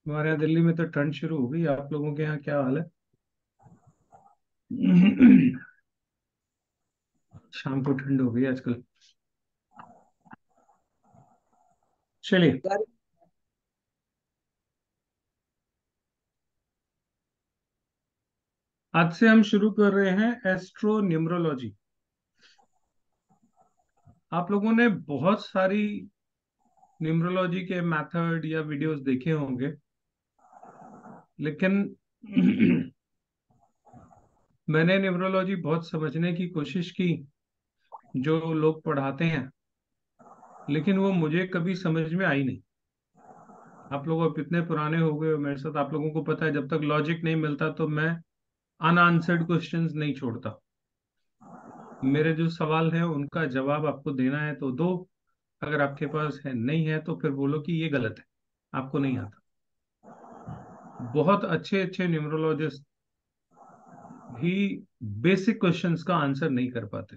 हमारे यहाँ दिल्ली में तो ठंड शुरू हो गई, आप लोगों के यहाँ क्या हाल है? शाम को ठंड हो गई आजकल। चलिए, यार, आज से हम शुरू कर रहे हैं एस्ट्रो न्यूमरोलॉजी। आप लोगों ने बहुत सारी न्यूमरोलॉजी के मेथड या वीडियोस देखे होंगे, लेकिन मैंने न्यूमरोलॉजी बहुत समझने की कोशिश की, जो लोग पढ़ाते हैं, लेकिन वो मुझे कभी समझ में आई नहीं। आप लोग अब इतने पुराने हो गए हो मेरे साथ, आप लोगों को पता है जब तक लॉजिक नहीं मिलता तो मैं अनआंसर्ड क्वेश्चंस नहीं छोड़ता। मेरे जो सवाल है उनका जवाब आपको देना है तो दो, अगर आपके पास है नहीं है तो फिर बोलो कि ये गलत है, आपको नहीं आता। बहुत अच्छे अच्छे न्यूमरोलॉजिस्ट भी बेसिक क्वेश्चंस का आंसर नहीं कर पाते।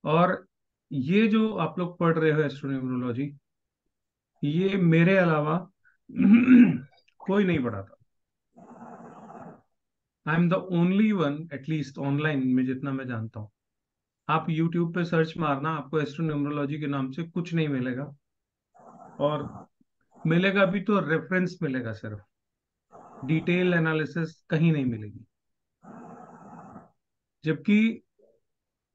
और ये जो आप लोग पढ़ रहे हो एस्ट्रोन्यूमरोलॉजी, ये मेरे अलावा कोई नहीं पढ़ाता। I am the only one, at least online में जितना मैं जानता हूँ। आप यूट्यूब पे सर्च मारना, आपको एस्ट्रोन्यूमरोलॉजी के नाम से कुछ नहीं मिलेगा, और मिलेगा भी तो रेफरेंस मिलेगा सिर्फ, डिटेल एनालिसिस कहीं नहीं मिलेगी। जबकि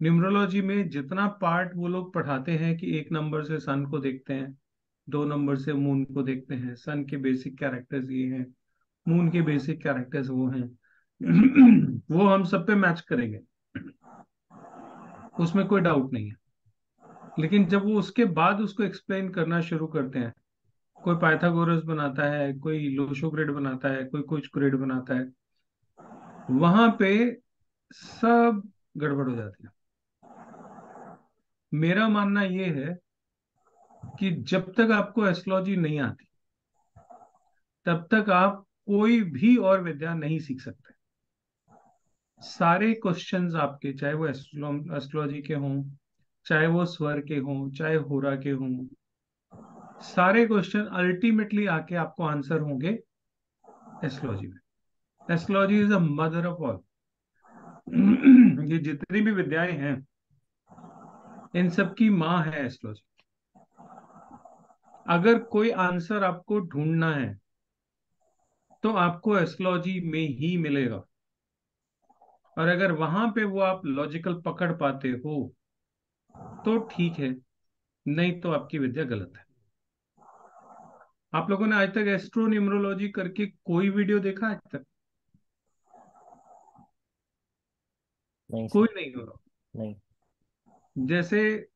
न्यूमरोलॉजी में जितना पार्ट वो लोग पढ़ाते हैं कि एक नंबर से सन को देखते हैं, दो नंबर से मून को देखते हैं, सन के बेसिक कैरेक्टर्स ये हैं, मून के बेसिक कैरेक्टर्स वो हैं, वो हम सब पे मैच करेंगे, उसमें कोई डाउट नहीं है। लेकिन जब वो उसके बाद उसको एक्सप्लेन करना शुरू करते हैं, कोई पाइथागोरस बनाता है, कोई लोशो ग्रिड बनाता है, कोई कुछ ग्रिड बनाता है, वहां पे सब गड़बड़ हो जाती है। मेरा मानना ये है कि जब तक आपको एस्ट्रोलॉजी नहीं आती, तब तक आप कोई भी और विद्या नहीं सीख सकते। सारे क्वेश्चंस आपके, चाहे वो एस्ट्रोलॉजी के हों, चाहे वो स्वर के हों, चाहे होरा के हों, सारे क्वेश्चन अल्टीमेटली आके आपको आंसर होंगे एस्ट्रोलॉजी में। Astrology is a mother of all. ये जितनी भी विद्याएं हैं, इन सब की माँ है एस्ट्रोलॉजी। अगर कोई आंसर आपको ढूंढना है तो आपको एस्ट्रोलॉजी में ही मिलेगा, और अगर वहां पे वो आप लॉजिकल पकड़ पाते हो तो ठीक है, नहीं तो आपकी विद्या गलत है। आप लोगों ने आज तक एस्ट्रो न्यूमरोलॉजी करके कोई वीडियो देखा आज तक? नहीं सर। कोई नहीं हो रहा। नहीं। जैसे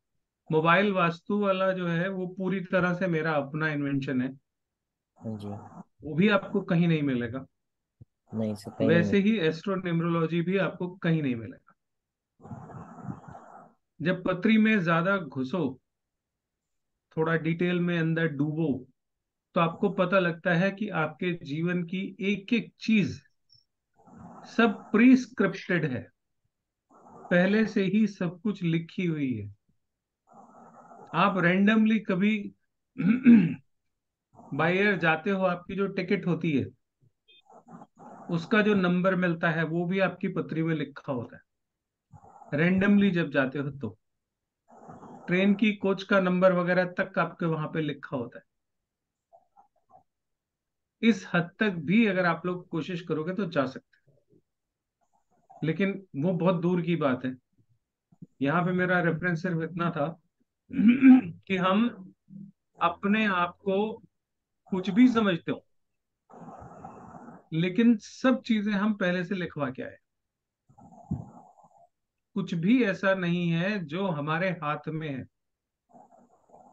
मोबाइल वास्तु वाला जो है वो पूरी तरह से मेरा अपना इन्वेंशन है, हाँ जी। वो भी आपको कहीं नहीं मिलेगा। नहीं सर, कहीं नहीं वैसे मिल। ही एस्ट्रो न्यूमरोलॉजी भी आपको कहीं नहीं मिलेगा। जब पत्री में ज्यादा घुसो, थोड़ा डिटेल में अंदर डूबो, तो आपको पता लगता है कि आपके जीवन की एक एक चीज सब प्रीस्क्रिप्टेड है, पहले से ही सब कुछ लिखी हुई है। आप रैंडमली कभी बाय एयर जाते हो, आपकी जो टिकट होती है उसका जो नंबर मिलता है वो भी आपकी पत्री में लिखा होता है, रैंडमली जब जाते हो तो ट्रेन की कोच का नंबर वगैरह तक आपके वहां पे लिखा होता है। इस हद तक भी अगर आप लोग कोशिश करोगे तो जा सकते हैं, लेकिन वो बहुत दूर की बात है। यहाँ पे मेरा रेफरेंस सिर्फ इतना था कि हम अपने आप को कुछ भी समझते हो, लेकिन सब चीजें हम पहले से लिखवा के आए। कुछ भी ऐसा नहीं है जो हमारे हाथ में है,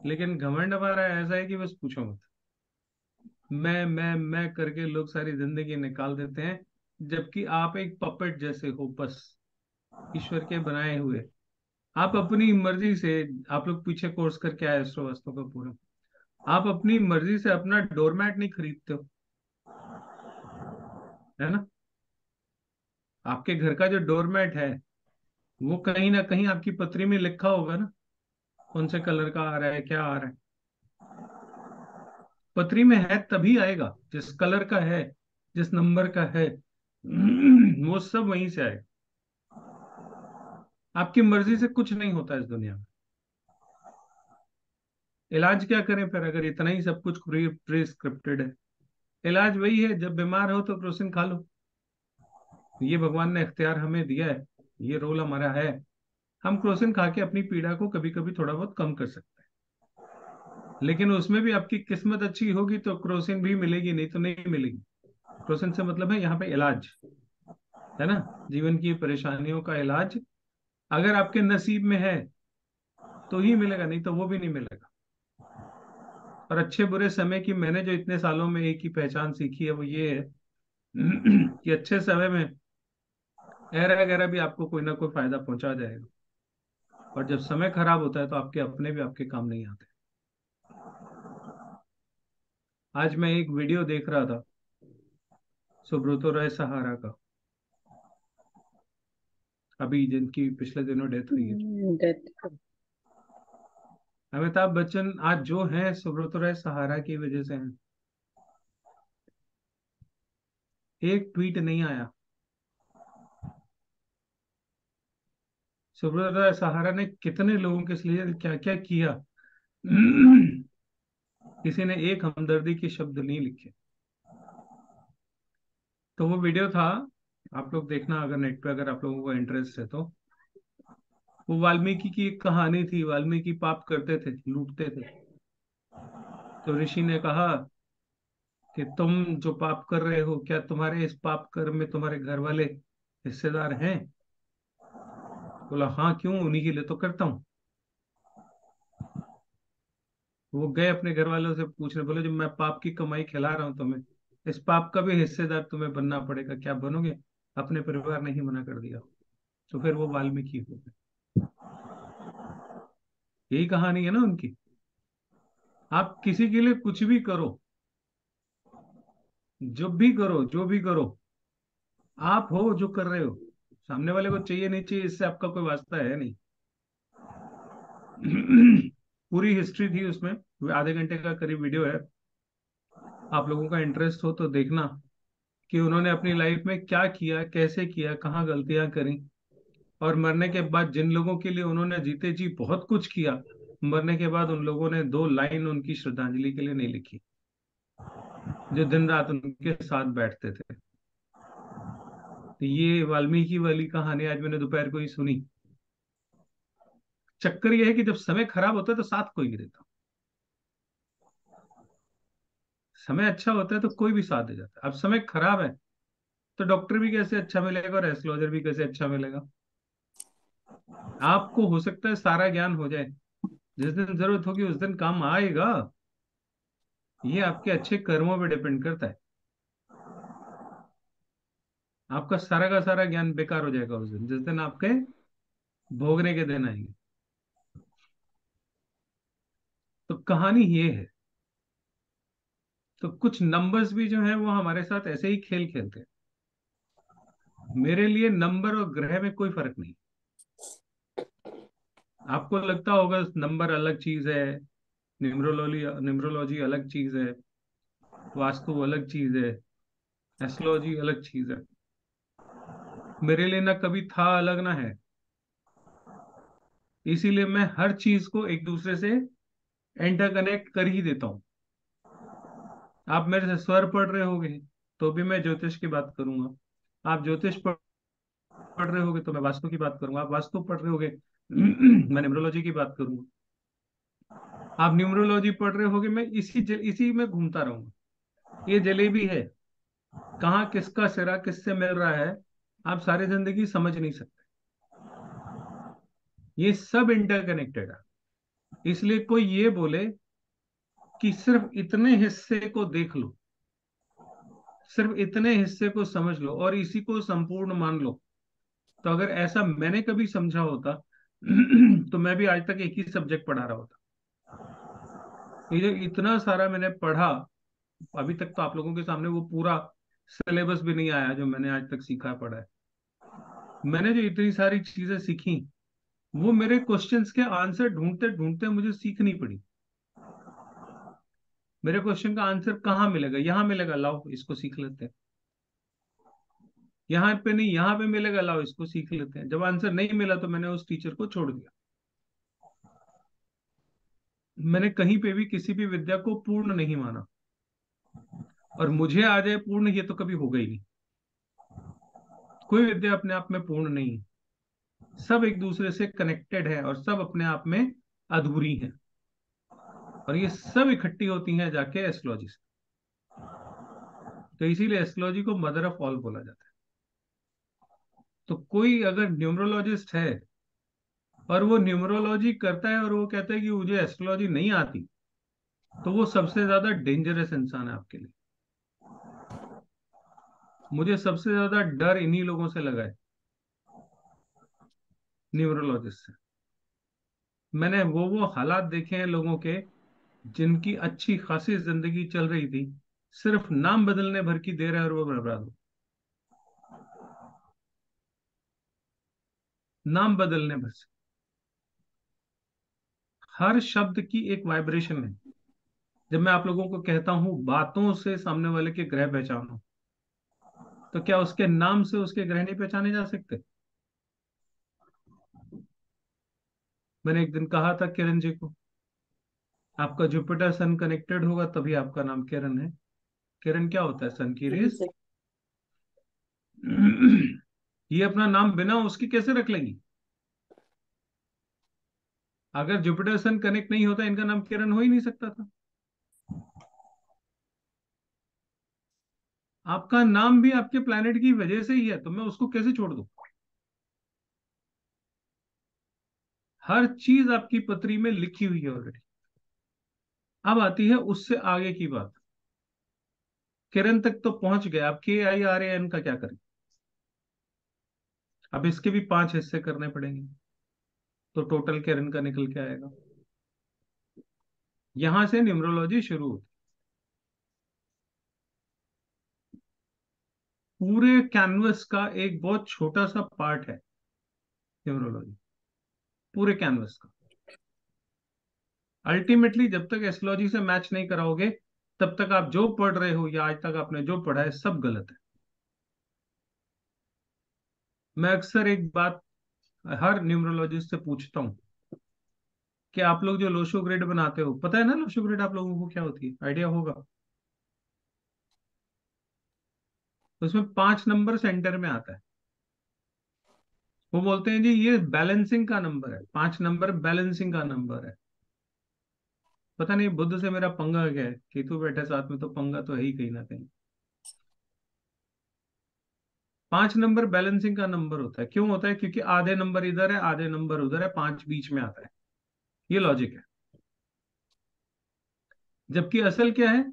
लेकिन घमंड हमारा ऐसा है कि बस पूछो मत। मैं करके लोग सारी जिंदगी निकाल देते हैं, जबकि आप एक पपेट जैसे हो, बस ईश्वर के बनाए हुए। आप अपनी मर्जी से, आप लोग पीछे कोर्स करके आए श्रीवास्तव का पूरा, आप अपनी मर्जी से अपना डोरमैट नहीं खरीदते हो, है ना। आपके घर का जो डोरमैट है, वो कहीं ना कहीं आपकी पत्री में लिखा होगा ना, कौन से कलर का आ रहा है, क्या आ रहा है। पत्री में है तभी आएगा, जिस कलर का है, जिस नंबर का है, वो सब वहीं से आएगा। आपकी मर्जी से कुछ नहीं होता इस दुनिया में। इलाज क्या करें फिर, अगर इतना ही सब कुछ प्रिस्क्रिप्टेड है। इलाज वही है, जब बीमार हो तो क्रोसिन खा लो। ये भगवान ने इख्तियार हमें दिया है, ये रोल हमारा है। हम क्रोसिन खा के अपनी पीड़ा को कभी कभी थोड़ा बहुत कम कर सकते हैं, लेकिन उसमें भी आपकी किस्मत अच्छी होगी तो क्रोसिन भी मिलेगी, नहीं तो नहीं मिलेगी। क्रोसिन से मतलब है यहाँ पे इलाज, है ना। जीवन की परेशानियों का इलाज अगर आपके नसीब में है तो ही मिलेगा, नहीं तो वो भी नहीं मिलेगा। और अच्छे बुरे समय की मैंने जो इतने सालों में एक ही पहचान सीखी है, वो ये है कि अच्छे समय में ऐरा गैरा भी आपको कोई ना कोई फायदा पहुंचा जाएगा, और जब समय खराब होता है तो आपके अपने भी आपके काम नहीं आते। आज मैं एक वीडियो देख रहा था सुब्रतो राय सहारा का, अभी जिनकी पिछले दिनों डेथ हुई है। डेथ। अमिताभ बच्चन आज जो हैं सुब्रतो राय सहारा की वजह से हैं। एक ट्वीट नहीं आया, सुब्रतो राय सहारा ने कितने लोगों के लिए क्या क्या किया, किसी ने एक हमदर्दी के शब्द नहीं लिखे। तो वो वीडियो था, आप लोग देखना अगर नेट पे, अगर आप लोगों को इंटरेस्ट है तो। वो वाल्मीकि की एक कहानी थी। वाल्मीकि पाप करते थे, लूटते थे। तो ऋषि ने कहा कि तुम जो पाप कर रहे हो, क्या तुम्हारे इस पाप कर्म में तुम्हारे घर वाले हिस्सेदार हैं। बोला हाँ, क्यों, उन्हीं के लिए तो करता हूँ। वो गए अपने घर वालों से पूछने, बोले जो मैं पाप की कमाई खिला रहा हूँ तुम्हें, इस पाप का भी हिस्सेदार तुम्हें बनना पड़ेगा, क्या बनोगे। अपने परिवार ने ही मना कर दिया। तो फिर वो वाल्मीकि हो गए। यही कहानी है ना उनकी। आप किसी के लिए कुछ भी करो, जब भी करो, जो भी करो, आप हो जो कर रहे हो, सामने वाले को चाहिए नहीं चाहिए इससे आपका कोई वास्ता है नहीं। पूरी हिस्ट्री थी उसमें, आधे घंटे का करीब वीडियो है। आप लोगों का इंटरेस्ट हो तो देखना कि उन्होंने अपनी लाइफ में क्या किया, कैसे किया, कहाँ गलतियां करी। और मरने के बाद जिन लोगों के लिए उन्होंने जीते जी बहुत कुछ किया, मरने के बाद उन लोगों ने दो लाइन उनकी श्रद्धांजलि के लिए नहीं लिखी, जो दिन रात उनके साथ बैठते थे। तो ये वाल्मीकि वाली कहानी आज मैंने दोपहर को ही सुनी। चक्कर ये है कि जब समय खराब होता है तो साथ कोई नहीं देता, समय अच्छा होता है तो कोई भी साथ दे जाता है। अब समय खराब है तो डॉक्टर भी कैसे अच्छा मिलेगा और एस्ट्रोलॉजर भी कैसे अच्छा मिलेगा। आपको हो सकता है सारा ज्ञान हो जाए, जिस दिन जरूरत होगी उस दिन काम आएगा। ये आपके अच्छे कर्मों पे डिपेंड करता है। आपका सारा का सारा ज्ञान बेकार हो जाएगा उस दिन, जिस दिन आपके भोगने के दिन आएंगे। तो कहानी ये है। तो कुछ नंबर्स भी जो है वो हमारे साथ ऐसे ही खेल खेलते हैं। मेरे लिए नंबर और ग्रह में कोई फर्क नहीं। आपको लगता होगा नंबर अलग चीज है, न्यूमरोलॉजी न्यूमरोलॉजी अलग चीज है, वास्तु अलग चीज है, एस्ट्रोलॉजी अलग चीज है। मेरे लिए ना कभी था अलग ना है। इसीलिए मैं हर चीज को एक दूसरे से इंटरकनेक्ट कर ही देता हूँ। आप मेरे से स्वर पढ़ रहे होगे तो भी मैं ज्योतिष की बात करूंगा। आप ज्योतिष पढ़ रहे होगे तो मैं वास्तु की बात करूंगा। आप वास्तु पढ़ रहे होगे मैं न्यूमरोलॉजी की बात करूंगा। आप न्यूमरोलॉजी पढ़ रहे होगे, मैं इसी में घूमता रहूंगा। ये जलेबी है, कहाँ किसका सिरा किससे मिल रहा है, आप सारी जिंदगी समझ नहीं सकते। ये सब इंटरकनेक्टेड है। इसलिए कोई ये बोले कि सिर्फ इतने हिस्से को देख लो, सिर्फ इतने हिस्से को समझ लो और इसी को संपूर्ण मान लो। तो अगर ऐसा मैंने कभी समझा होता तो मैं भी आज तक एक ही सब्जेक्ट पढ़ा रहा होता। ये जो इतना सारा मैंने पढ़ा, अभी तक तो आप लोगों के सामने वो पूरा सिलेबस भी नहीं आया जो मैंने आज तक सीखा पढ़ा है। मैंने जो इतनी सारी चीजें सीखी, वो मेरे क्वेश्चंस के आंसर ढूंढते ढूंढते मुझे सीखनी पड़ी। मेरे क्वेश्चन का आंसर कहाँ मिलेगा? यहाँ मिलेगा, लाओ इसको सीख लेते हैं। यहाँ पे नहीं, यहाँ पे मिलेगा, लाओ इसको सीख लेते हैं। जब आंसर नहीं मिला तो मैंने उस टीचर को छोड़ दिया। मैंने कहीं पे भी किसी भी विद्या को पूर्ण नहीं माना, और मुझे आ जाए पूर्ण ये तो कभी होगा ही नहीं। कोई विद्या अपने आप में पूर्ण नहीं है। सब एक दूसरे से कनेक्टेड है और सब अपने आप में अधूरी है, और ये सब इकट्ठी होती हैं जाके एस्ट्रोलॉजी से। तो इसीलिए एस्ट्रोलॉजी को मदर ऑफ ऑल बोला जाता है। तो कोई अगर न्यूमरोलॉजिस्ट है और वो न्यूमरोलॉजी करता है और वो कहता है कि मुझे एस्ट्रोलॉजी नहीं आती, तो वो सबसे ज्यादा डेंजरस इंसान है आपके लिए। मुझे सबसे ज्यादा डर इन्हीं लोगों से लगा है, न्यूमरोलॉजिस्ट से। मैंने वो हालात देखे हैं लोगों के, जिनकी अच्छी खासी जिंदगी चल रही थी, सिर्फ नाम बदलने भर की देर है और वो बर्बाद हो। नाम बदलने भर से। हर शब्द की एक वाइब्रेशन है। जब मैं आप लोगों को कहता हूं बातों से सामने वाले के ग्रह पहचानो, तो क्या उसके नाम से उसके ग्रह नहीं पहचाने जा सकते? मैंने एक दिन कहा था किरण जी को, आपका जुपिटर सन कनेक्टेड होगा तभी आपका नाम किरण है। किरण क्या होता है? सन की रेस। ये अपना नाम बिना उसकी कैसे रख लेंगी? अगर जुपिटर सन कनेक्ट नहीं होता, इनका नाम किरण हो ही नहीं सकता था। आपका नाम भी आपके प्लैनेट की वजह से ही है, तो मैं उसको कैसे छोड़ दूं? हर चीज आपकी पत्री में लिखी हुई है ऑलरेडी। अब आती है उससे आगे की बात। किरण तक तो पहुंच गए, अब KIRAN का क्या करें? अब इसके भी 5 हिस्से करने पड़ेंगे, तो टोटल किरण का निकल के आएगा। यहां से न्यूमरोलॉजी शुरू होती। पूरे कैनवस का एक बहुत छोटा सा पार्ट है न्यूमरोलॉजी, पूरे कैनवस का। अल्टीमेटली जब तक एस्ट्रोलॉजी से मैच नहीं कराओगे, तब तक आप जो पढ़ रहे हो या आज तक आपने जो पढ़ा है सब गलत है। मैं अक्सर एक बात हर न्यूमरोलॉजिस्ट से पूछता हूँ कि आप लोग जो लोशो ग्रेड बनाते हो, पता है ना लोशो ग्रेड आप लोगों को क्या होती है? आइडिया होगा। उसमें 5 नंबर सेंटर में आता है। वो बोलते हैं जी ये बैलेंसिंग का नंबर है, 5 नंबर बैलेंसिंग का नंबर है। पता नहीं बुद्ध से मेरा पंगा क्या है, केतु बैठे साथ में तो पंगा तो है ही कहीं ना कहीं। 5 नंबर बैलेंसिंग का नंबर होता है। क्यों होता है? क्योंकि आधे नंबर इधर है, आधे नंबर उधर है, 5 बीच में आता है। ये लॉजिक है। जबकि असल क्या है?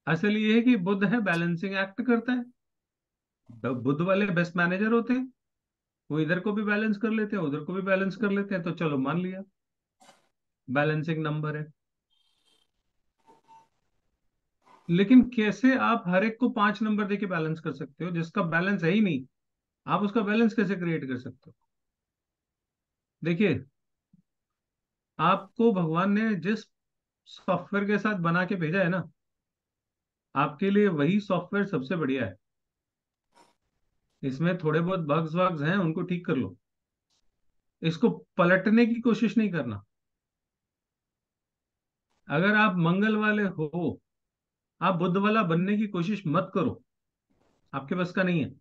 असल ये है कि बुद्ध है, बैलेंसिंग एक्ट करता है। बुद्ध वाले बेस्ट मैनेजर होते हैं। वो इधर को भी बैलेंस कर लेते हैं, उधर को भी बैलेंस कर लेते हैं, तो चलो मान लिया बैलेंसिंग नंबर है। लेकिन कैसे आप हर एक को 5 नंबर देके बैलेंस कर सकते हो जिसका बैलेंस है ही नहीं? आप उसका बैलेंस कैसे क्रिएट कर सकते हो? देखिए, आपको भगवान ने जिस सॉफ्टवेयर के साथ बना के भेजा है ना, आपके लिए वही सॉफ्टवेयर सबसे बढ़िया है। इसमें थोड़े बहुत बग्स वग्स हैं, उनको ठीक कर लो। इसको पलटने की कोशिश नहीं करना। अगर आप मंगल वाले हो, आप बुद्ध वाला बनने की कोशिश मत करो, आपके बस का नहीं है।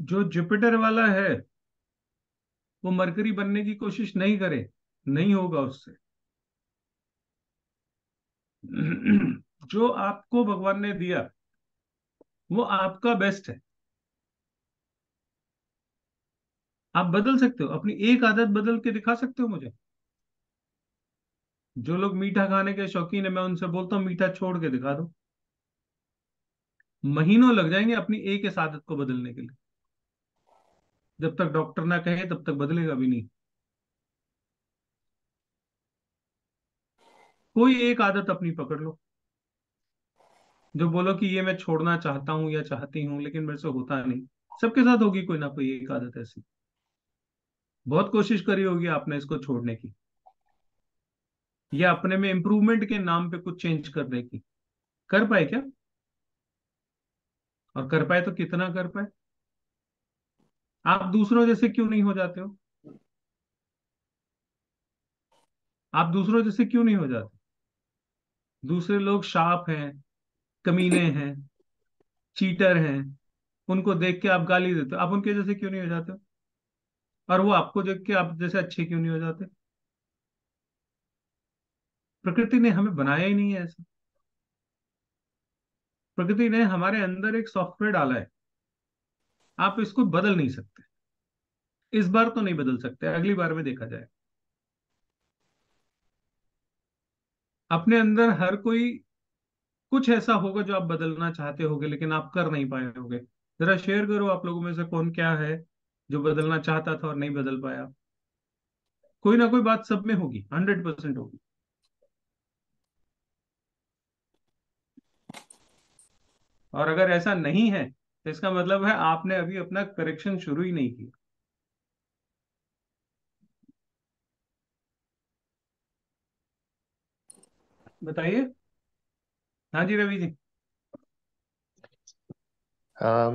जो जुपिटर वाला है, वो मरकरी बनने की कोशिश नहीं करे, नहीं होगा उससे। जो आपको भगवान ने दिया वो आपका बेस्ट है। आप बदल सकते हो, अपनी एक आदत बदल के दिखा सकते हो मुझे। जो लोग मीठा खाने के शौकीन है, मैं उनसे बोलता हूँ मीठा छोड़ के दिखा दो। महीनों लग जाएंगे अपनी एक इस आदत को बदलने के लिए। जब तक डॉक्टर ना कहे तब तक बदलेगा भी नहीं। कोई एक आदत अपनी पकड़ लो, जो बोलो कि ये मैं छोड़ना चाहता हूँ या चाहती हूँ, लेकिन मेरे से होता नहीं। सबके साथ होगी कोई ना कोई एक आदत ऐसी। बहुत कोशिश करी होगी आपने इसको छोड़ने की, या अपने में इंप्रूवमेंट के नाम पे कुछ चेंज करने की। कर पाए क्या? और कर पाए तो कितना कर पाए? आप दूसरों जैसे क्यों नहीं हो जाते हो? आप दूसरों जैसे क्यों नहीं हो जाते? दूसरे लोग शार्प हैं, कमीने हैं, चीटर हैं, उनको देख के आप गाली देते हो, आप उनके जैसे क्यों नहीं हो जाते हो? और वो आपको देख के आप जैसे अच्छे क्यों नहीं हो जाते? प्रकृति ने हमें बनाया ही नहीं है ऐसा। प्रकृति ने हमारे अंदर एक सॉफ्टवेयर डाला है। आप इसको बदल नहीं सकते। इस बार तो नहीं बदल सकते, अगली बार में देखा जाए। अपने अंदर हर कोई कुछ ऐसा होगा जो आप बदलना चाहते होगे, लेकिन आप कर नहीं पाए होगे। जरा शेयर करो आप लोगों में से कौन क्या है जो बदलना चाहता था और नहीं बदल पाया। कोई ना कोई बात सब में होगी, 100% होगी। और अगर ऐसा नहीं है तो इसका मतलब है आपने अभी अपना करेक्शन शुरू ही नहीं किया। बताइए। हाँ जी रवि जी।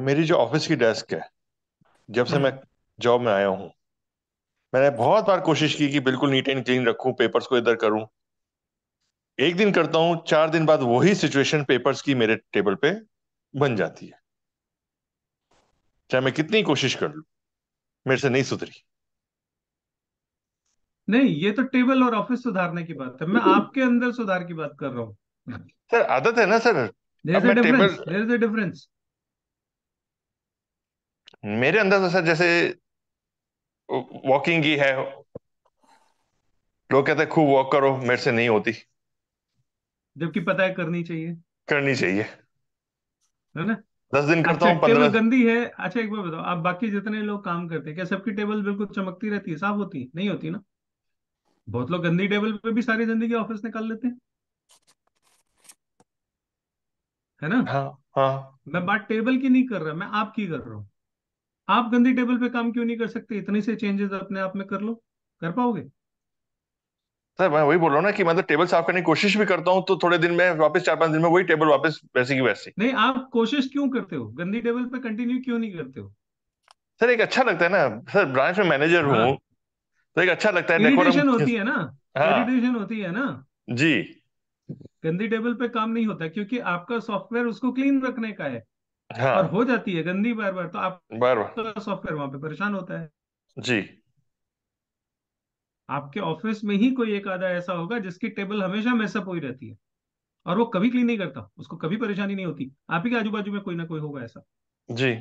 मेरी जो ऑफिस की डेस्क है, जब से मैं जॉब में आया हूँ, मैंने बहुत बार कोशिश की कि बिल्कुल नीट एंड क्लीन रखूं, पेपर्स को इधर करूं। एक दिन करता हूँ, 4 दिन बाद वही सिचुएशन पेपर्स की मेरे टेबल पे बन जाती है। चाहे मैं कितनी कोशिश कर लूं, मेरे से नहीं सुधरी। नहीं, ये तो टेबल और ऑफिस सुधारने की बात है, मैं आपके अंदर सुधार की बात कर रहा हूँ। सर आदत है ना सर। देयर अब इज अ मैं table, difference, there is a difference. मेरे अंदर तो सर जैसे वॉकिंग की है। लोग कहते हैं खूब वॉक करो, मेरे से नहीं होती। जबकि पता है करनी चाहिए, करनी चाहिए। है ना? 10 दिन करता अच्छा, हूँ, टेबल 15। गंदी है, अच्छा एक बार बताओ, आप बाकी जितने लोग काम करते हैं क्या सबकी टेबल बिल्कुल चमकती रहती है, साफ होती है? नहीं होती ना। बहुत लोग गंदी टेबल पे भी सारी जिंदगी ऑफिस निकाल लेते हैं, है ना? हाँ हाँ। मैं बात टेबल की नहीं कर रहा, मैं आपकी कर रहा हूँ। आप गंदी टेबल पे काम क्यों नहीं कर सकते? इतने से चेंजेस अपने आप में कर लो, कर पाओगे? सर मैं वही बोल रहा हूँ ना कि मैं तो टेबल साफ करने की कोशिश भी करता हूँ, तो थोड़े दिन में वापस, 4-5 दिन में वही टेबल वापस वैसी की वैसी। नहीं, आप कोशिश क्यों करते हो? गंदी टेबल पे कंटिन्यू क्यों नहीं करते हो? सर एक अच्छा लगता है ना। सर ब्रांच में मैनेजर हूँ, हाँ, तो एक अच्छा लगता है डेकोरम। इरिटेशन होती है ना, हाँ। इरिटेशन होती है ना। जी। गंदी टेबल पे काम नहीं होता क्योंकि आपका सॉफ्टवेयर उसको क्लीन रखने का है। और हाँ। हो जाती है गंदी बार बार तो बार बार। आपका सॉफ्टवेयर वहां पे परेशान होता है। जी। आपके ऑफिस में ही कोई एक आधा ऐसा होगा जिसकी टेबल हमेशा मैसअप हुई रहती है, और वो कभी क्लीन नहीं करता, उसको कभी परेशानी नहीं होती। आप ही के आजू बाजू में कोई ना कोई होगा ऐसा। जी।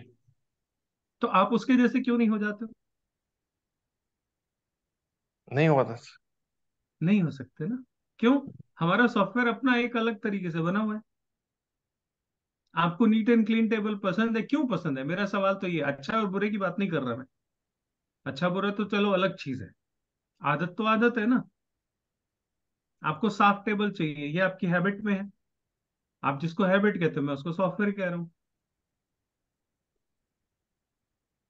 तो आप उसके जैसे क्यों नहीं हो जाते हो? नहीं हुआ था। नहीं हो सकते ना। क्यों? हमारा सॉफ्टवेयर अपना एक अलग तरीके से बना हुआ है। आपको नीट एंड क्लीन टेबल पसंद है, क्यों पसंद है? मेरा सवाल तो ये, अच्छा और बुरे की बात नहीं कर रहा मैं। अच्छा बुरा तो चलो अलग चीज है, आदत तो आदत है ना। आपको साफ टेबल चाहिए, ये आपकी हैबिट में है। आप जिसको हैबिट कहते हो मैं उसको सॉफ्टवेयर कह रहा हूँ,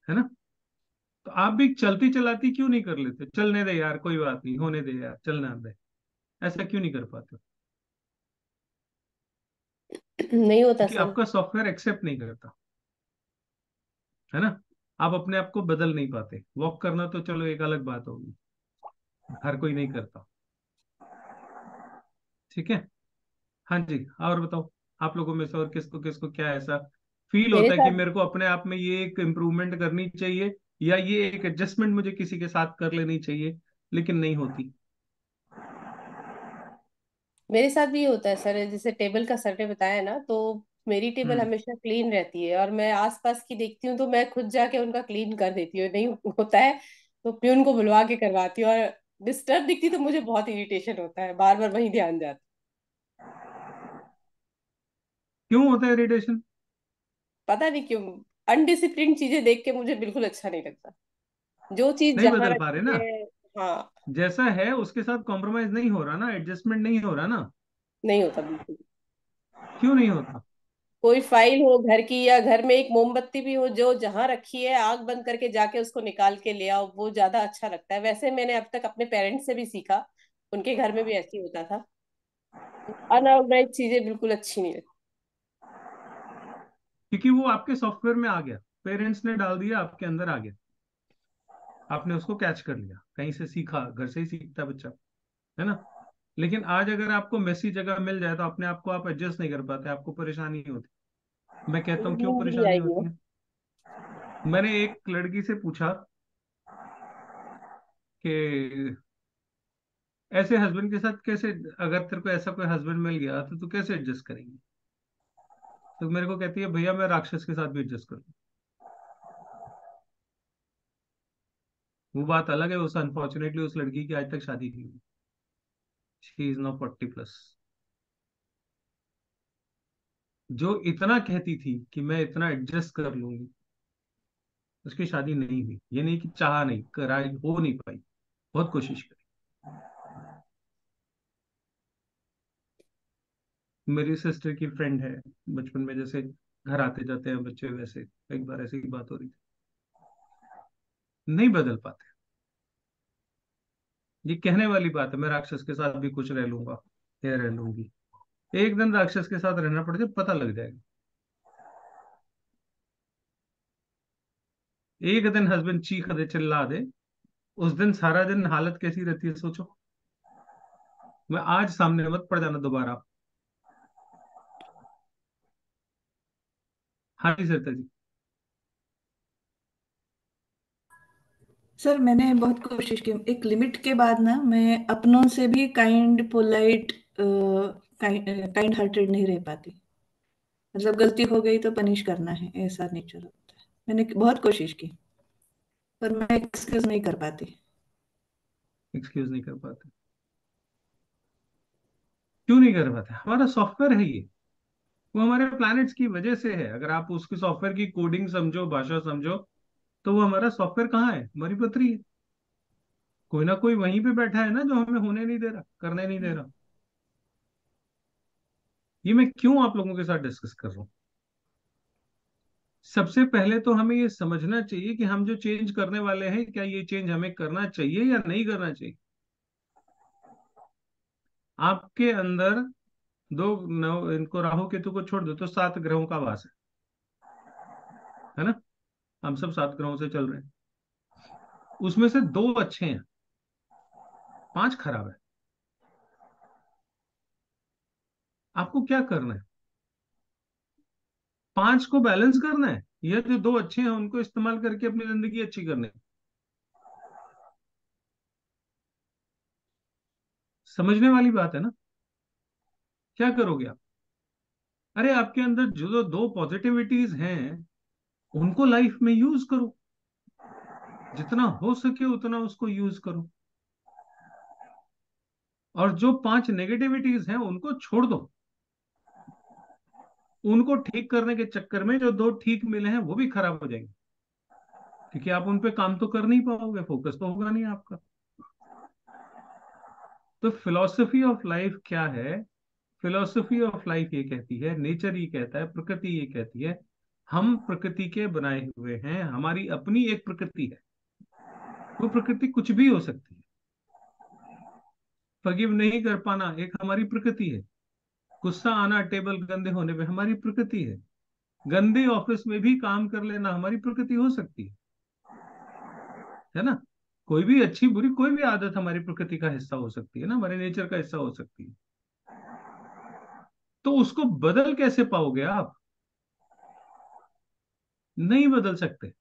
है ना? तो आप भी चलती चलाती क्यों नहीं कर लेते? चलने दे यार, कोई बात नहीं, होने दे यार, चलना दे। ऐसा क्यों नहीं कर पाते? नहीं होता क्योंकि सर। आपका सॉफ्टवेयर एक्सेप्ट नहीं करता, है ना? आप अपने आप को बदल नहीं पाते। वॉक करना तो चलो एक अलग बात होगी, हर कोई नहीं करता। ठीक है। हाँ जी, और बताओ। आप लोगों में से और किसको किसको क्या ऐसा फील मेरे होता है कि साथ मेरे को अपने आप में ये एक इम्प्रूवमेंट करनी चाहिए, या ये एक एडजस्टमेंट मुझे किसी के साथ कर लेनी चाहिए, लेकिन नहीं होती? मेरे साथ भी ये होता है सर, जैसे टेबल का सर ने बताया ना, तो मेरी टेबल हम्म। हमेशा क्लीन रहती है, और मैं आसपास की देखती हूँ तो मैं खुद जाके उनका क्लीन कर देती हूँ। नहीं होता है तो प्यून को बुलवा के करवाती हूँ। और डिस्टर्ब दिखती तो मुझे बहुत इरिटेशन होता है, बार बार वही ध्यान जाता क्यों होता है इरिटेशन? है। पता नहीं क्यों, अनडिसिप्लिन चीजें देख के मुझे बिल्कुल अच्छा नहीं लगता। जो चीज नहीं जहाँ बदल पा रहे रखी ना। है। हाँ। जैसा है उसके साथ कॉम्प्रोमाइज नहीं हो रहा ना, एडजस्टमेंट नहीं हो रहा ना। नहीं होता बिल्कुल। क्यों नहीं होता? कोई फाइल हो घर की, या घर में एक मोमबत्ती भी हो, जो जहां रखी है आग बंद करके जाके उसको निकाल के ले आओ, वो ज्यादा अच्छा लगता है। वैसे मैंने अब तक अपने पेरेंट्स से भी सीखा, उनके घर में भी ऐसे ही होता था। अनऑर्गेनाइज चीजें बिल्कुल अच्छी नहीं लगती। क्योंकि वो आपके सॉफ्टवेयर में आ गया, पेरेंट्स ने डाल दिया, आपके अंदर आ गया, आपने उसको कैच कर लिया, कहीं से सीखा, घर से ही सीखता है बच्चा, है ना। लेकिन आज अगर आपको मेसी जगह मिल जाए तो अपने आप को आप एडजस्ट नहीं कर पाते, आपको परेशानी होती। मैं कहता हूँ क्यों नींद भी परेशानी आएगी होती ना। है। मैंने एक लड़की से पूछा कि ऐसे हस्बैंड के साथ कैसे, अगर तेरे को ऐसा कोई हस्बैंड मिल गया तो तू कैसे एडजस्ट करेंगी? तो मेरे को कहती है भैया मैं राक्षस के साथ भी एडजस्ट कर लूं। वो बात अलग है, उस अनफॉर्चुनेटली उस लड़की की आज तक शादी नहीं हुई। She is now 40+। जो इतना कहती थी कि मैं इतना एडजस्ट कर लूंगी, उसकी शादी नहीं हुई। ये नहीं कि चाहा नहीं, कराई, हो नहीं पाई, बहुत कोशिश करी। मेरी सिस्टर की फ्रेंड है, बचपन में जैसे घर आते जाते हैं बच्चे, वैसे एक बार ऐसी बात हो रही थी, नहीं बदल पाते। ये कहने वाली बात है, मैं राक्षस के साथ भी कुछ रह लूंगा या रह लूंगी, एक दिन राक्षस के साथ रहना पड़ जाए पता लग जाएगा। एक दिन हस्बैंड चीख दे, चिल्ला दे, उस दिन सारा दिन हालत कैसी रहती है सोचो। मैं आज सामने मत पड़ जाना दोबारा। हाँ जी सरिता जी। सर मैंने बहुत कोशिश की, एक लिमिट के बाद ना मैं अपनों से भी काइंड पोलाइट काइंड हार्टेड नहीं रह पाती। मतलब गलती हो गई तो पनिश करना है, ऐसा नेचर होता है। मैंने बहुत कोशिश की, पर मैं एक्सक्यूज नहीं कर पाती। एक्सक्यूज नहीं कर पाते? क्यों नहीं कर पाते? हमारा सॉफ्टवेयर है ये, वो हमारे प्लैनेट्स की वजह से है। अगर आप उसके सॉफ्टवेयर की कोडिंग समझो, भाषा समझो, तो वो हमारा सॉफ्टवेयर कहाँ है? हमारी पथरी है। कोई ना कोई वहीं पे बैठा है ना, जो हमें होने नहीं दे रहा, करने नहीं दे रहा। ये मैं क्यों आप लोगों के साथ डिस्कस कर रहा हूँ? सबसे पहले तो हमें ये समझना चाहिए कि हम जो चेंज करने वाले हैं, क्या ये चेंज हमें करना चाहिए या नहीं करना चाहिए। आपके अंदर दो नव, इनको राहु केतु को छोड़ दो तो 7 ग्रहों का वास है ना। हम सब 7 ग्रहों से चल रहे हैं, उसमें से 2 अच्छे हैं, 5 खराब है। आपको क्या करना है? 5 को बैलेंस करना है, या जो 2 अच्छे हैं उनको इस्तेमाल करके अपनी जिंदगी अच्छी करनी है। समझने वाली बात है ना। क्या करोगे आप? अरे आपके अंदर जो जो 2 पॉजिटिविटीज हैं उनको लाइफ में यूज करो, जितना हो सके उतना उसको यूज करो। और जो 5 नेगेटिविटीज हैं उनको छोड़ दो। उनको ठीक करने के चक्कर में जो 2 ठीक मिले हैं वो भी खराब हो जाएंगे, क्योंकि आप उन पे काम तो कर नहीं पाओगे, फोकस तो होगा नहीं आपका। तो फिलॉसफी ऑफ लाइफ क्या है? फिलॉसफी ऑफ लाइफ ये कहती है, नेचर ये कहता है, प्रकृति ये कहती है, हम प्रकृति के बनाए हुए हैं, हमारी अपनी एक प्रकृति है। वो प्रकृति कुछ भी हो सकती है। फॉरगिव नहीं कर पाना एक हमारी प्रकृति है। गुस्सा आना, टेबल गंदे होने पे, हमारी प्रकृति है। गंदे ऑफिस में भी काम कर लेना हमारी प्रकृति हो सकती है ना। कोई भी अच्छी बुरी कोई भी आदत हमारी प्रकृति का हिस्सा हो सकती है ना, हमारे नेचर का हिस्सा हो सकती है। तो उसको बदल कैसे पाओगे आप? नहीं बदल सकते।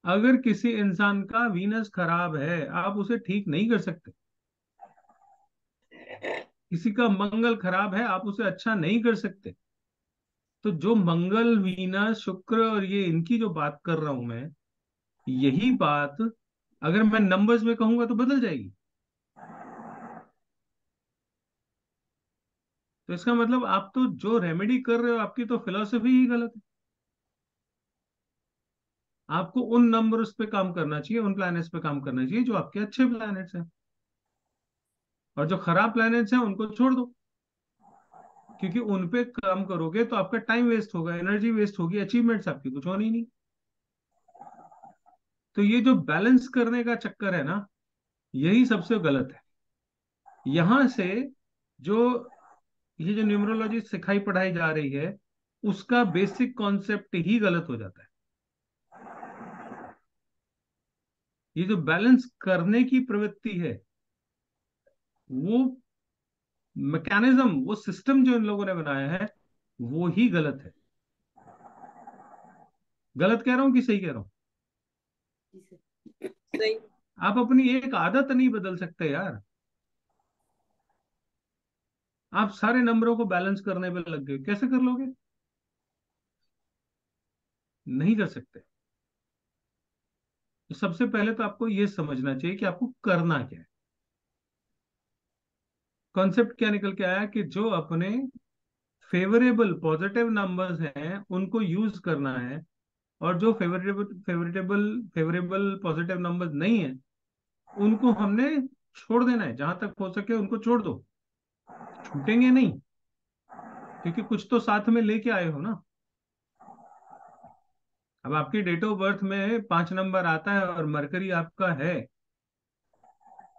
अगर किसी इंसान का वीनस खराब है, आप उसे ठीक नहीं कर सकते। किसी का मंगल खराब है, आप उसे अच्छा नहीं कर सकते। तो जो मंगल, वीनस, शुक्र और ये इनकी जो बात कर रहा हूं मैं, यही बात अगर मैं नंबर्स में कहूंगा तो बदल जाएगी। तो इसका मतलब आप तो जो रेमेडी कर रहे हो, आपकी तो फिलॉसफी ही गलत है। आपको उन नंबर्स पे काम करना चाहिए, उन प्लैनेट्स पे काम करना चाहिए जो आपके अच्छे प्लैनेट्स हैं, और जो खराब प्लैनेट्स हैं उनको छोड़ दो। क्योंकि उन पे काम करोगे तो आपका टाइम वेस्ट होगा, एनर्जी वेस्ट होगी, अचीवमेंट्स आपकी कुछ होनी नहीं। तो ये जो बैलेंस करने का चक्कर है ना, यही सबसे गलत है। यहां से जो ये जो न्यूमरोलॉजी सिखाई पढ़ाई जा रही है, उसका बेसिक कॉन्सेप्ट ही गलत हो जाता है। ये जो बैलेंस करने की प्रवृत्ति है, वो मैकेनिज्म, वो सिस्टम जो इन लोगों ने बनाया है, वो ही गलत है। गलत कह रहा हूं कि सही कह रहा हूं? सही। आप अपनी एक आदत नहीं बदल सकते यार। आप सारे नंबरों को बैलेंस करने पे लग गए, कैसे कर लोगे? नहीं कर सकते। तो सबसे पहले तो आपको यह समझना चाहिए कि आपको करना क्या है। कॉन्सेप्ट क्या निकल के आया कि जो अपने फेवरेबल पॉजिटिव नंबर्स हैं उनको यूज करना है, और जो फेवरेबल पॉजिटिव नंबर्स नहीं है उनको हमने छोड़ देना है। जहां तक हो सके उनको छोड़ दो, छूटेंगे नहीं, क्योंकि कुछ तो साथ में लेके आए हो ना। अब आपकी डेट ऑफ बर्थ में 5 नंबर आता है और मरकरी आपका है,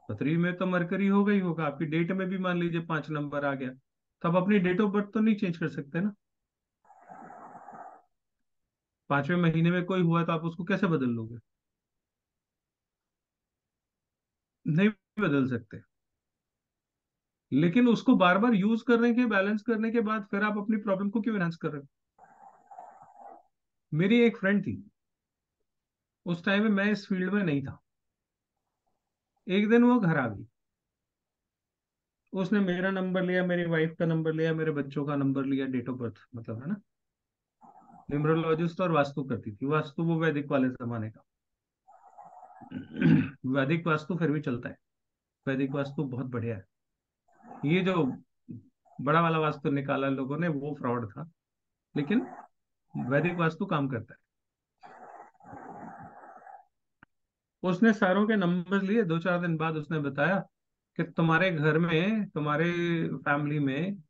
पृथ्वी में तो मरकरी होगा ही होगा। आपकी डेट में भी मान लीजिए 5 नंबर आ गया, तो आप अपनी डेट ऑफ बर्थ तो नहीं चेंज कर सकते ना। 5वें महीने में कोई हुआ तो आप उसको कैसे बदल लोगे? नहीं बदल सकते। लेकिन उसको बार बार यूज करने के, बैलेंस करने के बाद फिर आप अपनी प्रॉब्लम को क्यों एनहांस कर रहे हो? मेरी एक फ्रेंड थी, उस टाइम में मैं इस फील्ड में नहीं था। एक दिन वो घर आ गई, उसने मेरा नंबर लिया, मेरी वाइफ का नंबर लिया, मेरे बच्चों का नंबर लिया, डेट ऑफ बर्थ मतलब है ना। न्यूमरोलॉजिस्ट और वास्तु करती थी। वास्तु वो वैदिक वाले जमाने का। वैदिक वास्तु फिर भी चलता है, वैदिक वास्तु बहुत बढ़िया है। ये जो बड़ा वाला वास्तु निकाला लोगों ने वो फ्रॉड था, लेकिन वैदिक वास्तु काम करता है। उसने सारों के नंबर लिए, 2-4 दिन बाद उसने बताया कि तुम्हारे घर में, तुम्हारे फैमिली में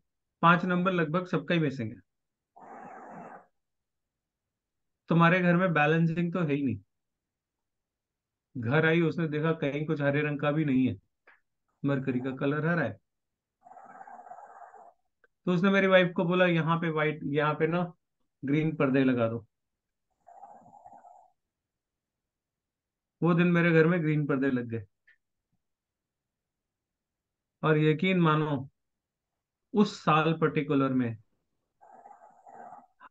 5 नंबर लगभग सबका ही मिसिंग है। तुम्हारे घर में बैलेंसिंग तो है ही नहीं। घर आई, उसने देखा कहीं कुछ हरे रंग का भी नहीं है, मरकरी का कलर हरा है। तो उसने मेरी वाइफ को बोला यहाँ पे वाइट, यहाँ पे ना ग्रीन पर्दे लगा दो। वो दिन मेरे घर में ग्रीन पर्दे लग गए। और यकीन मानो, उस साल पर्टिकुलर में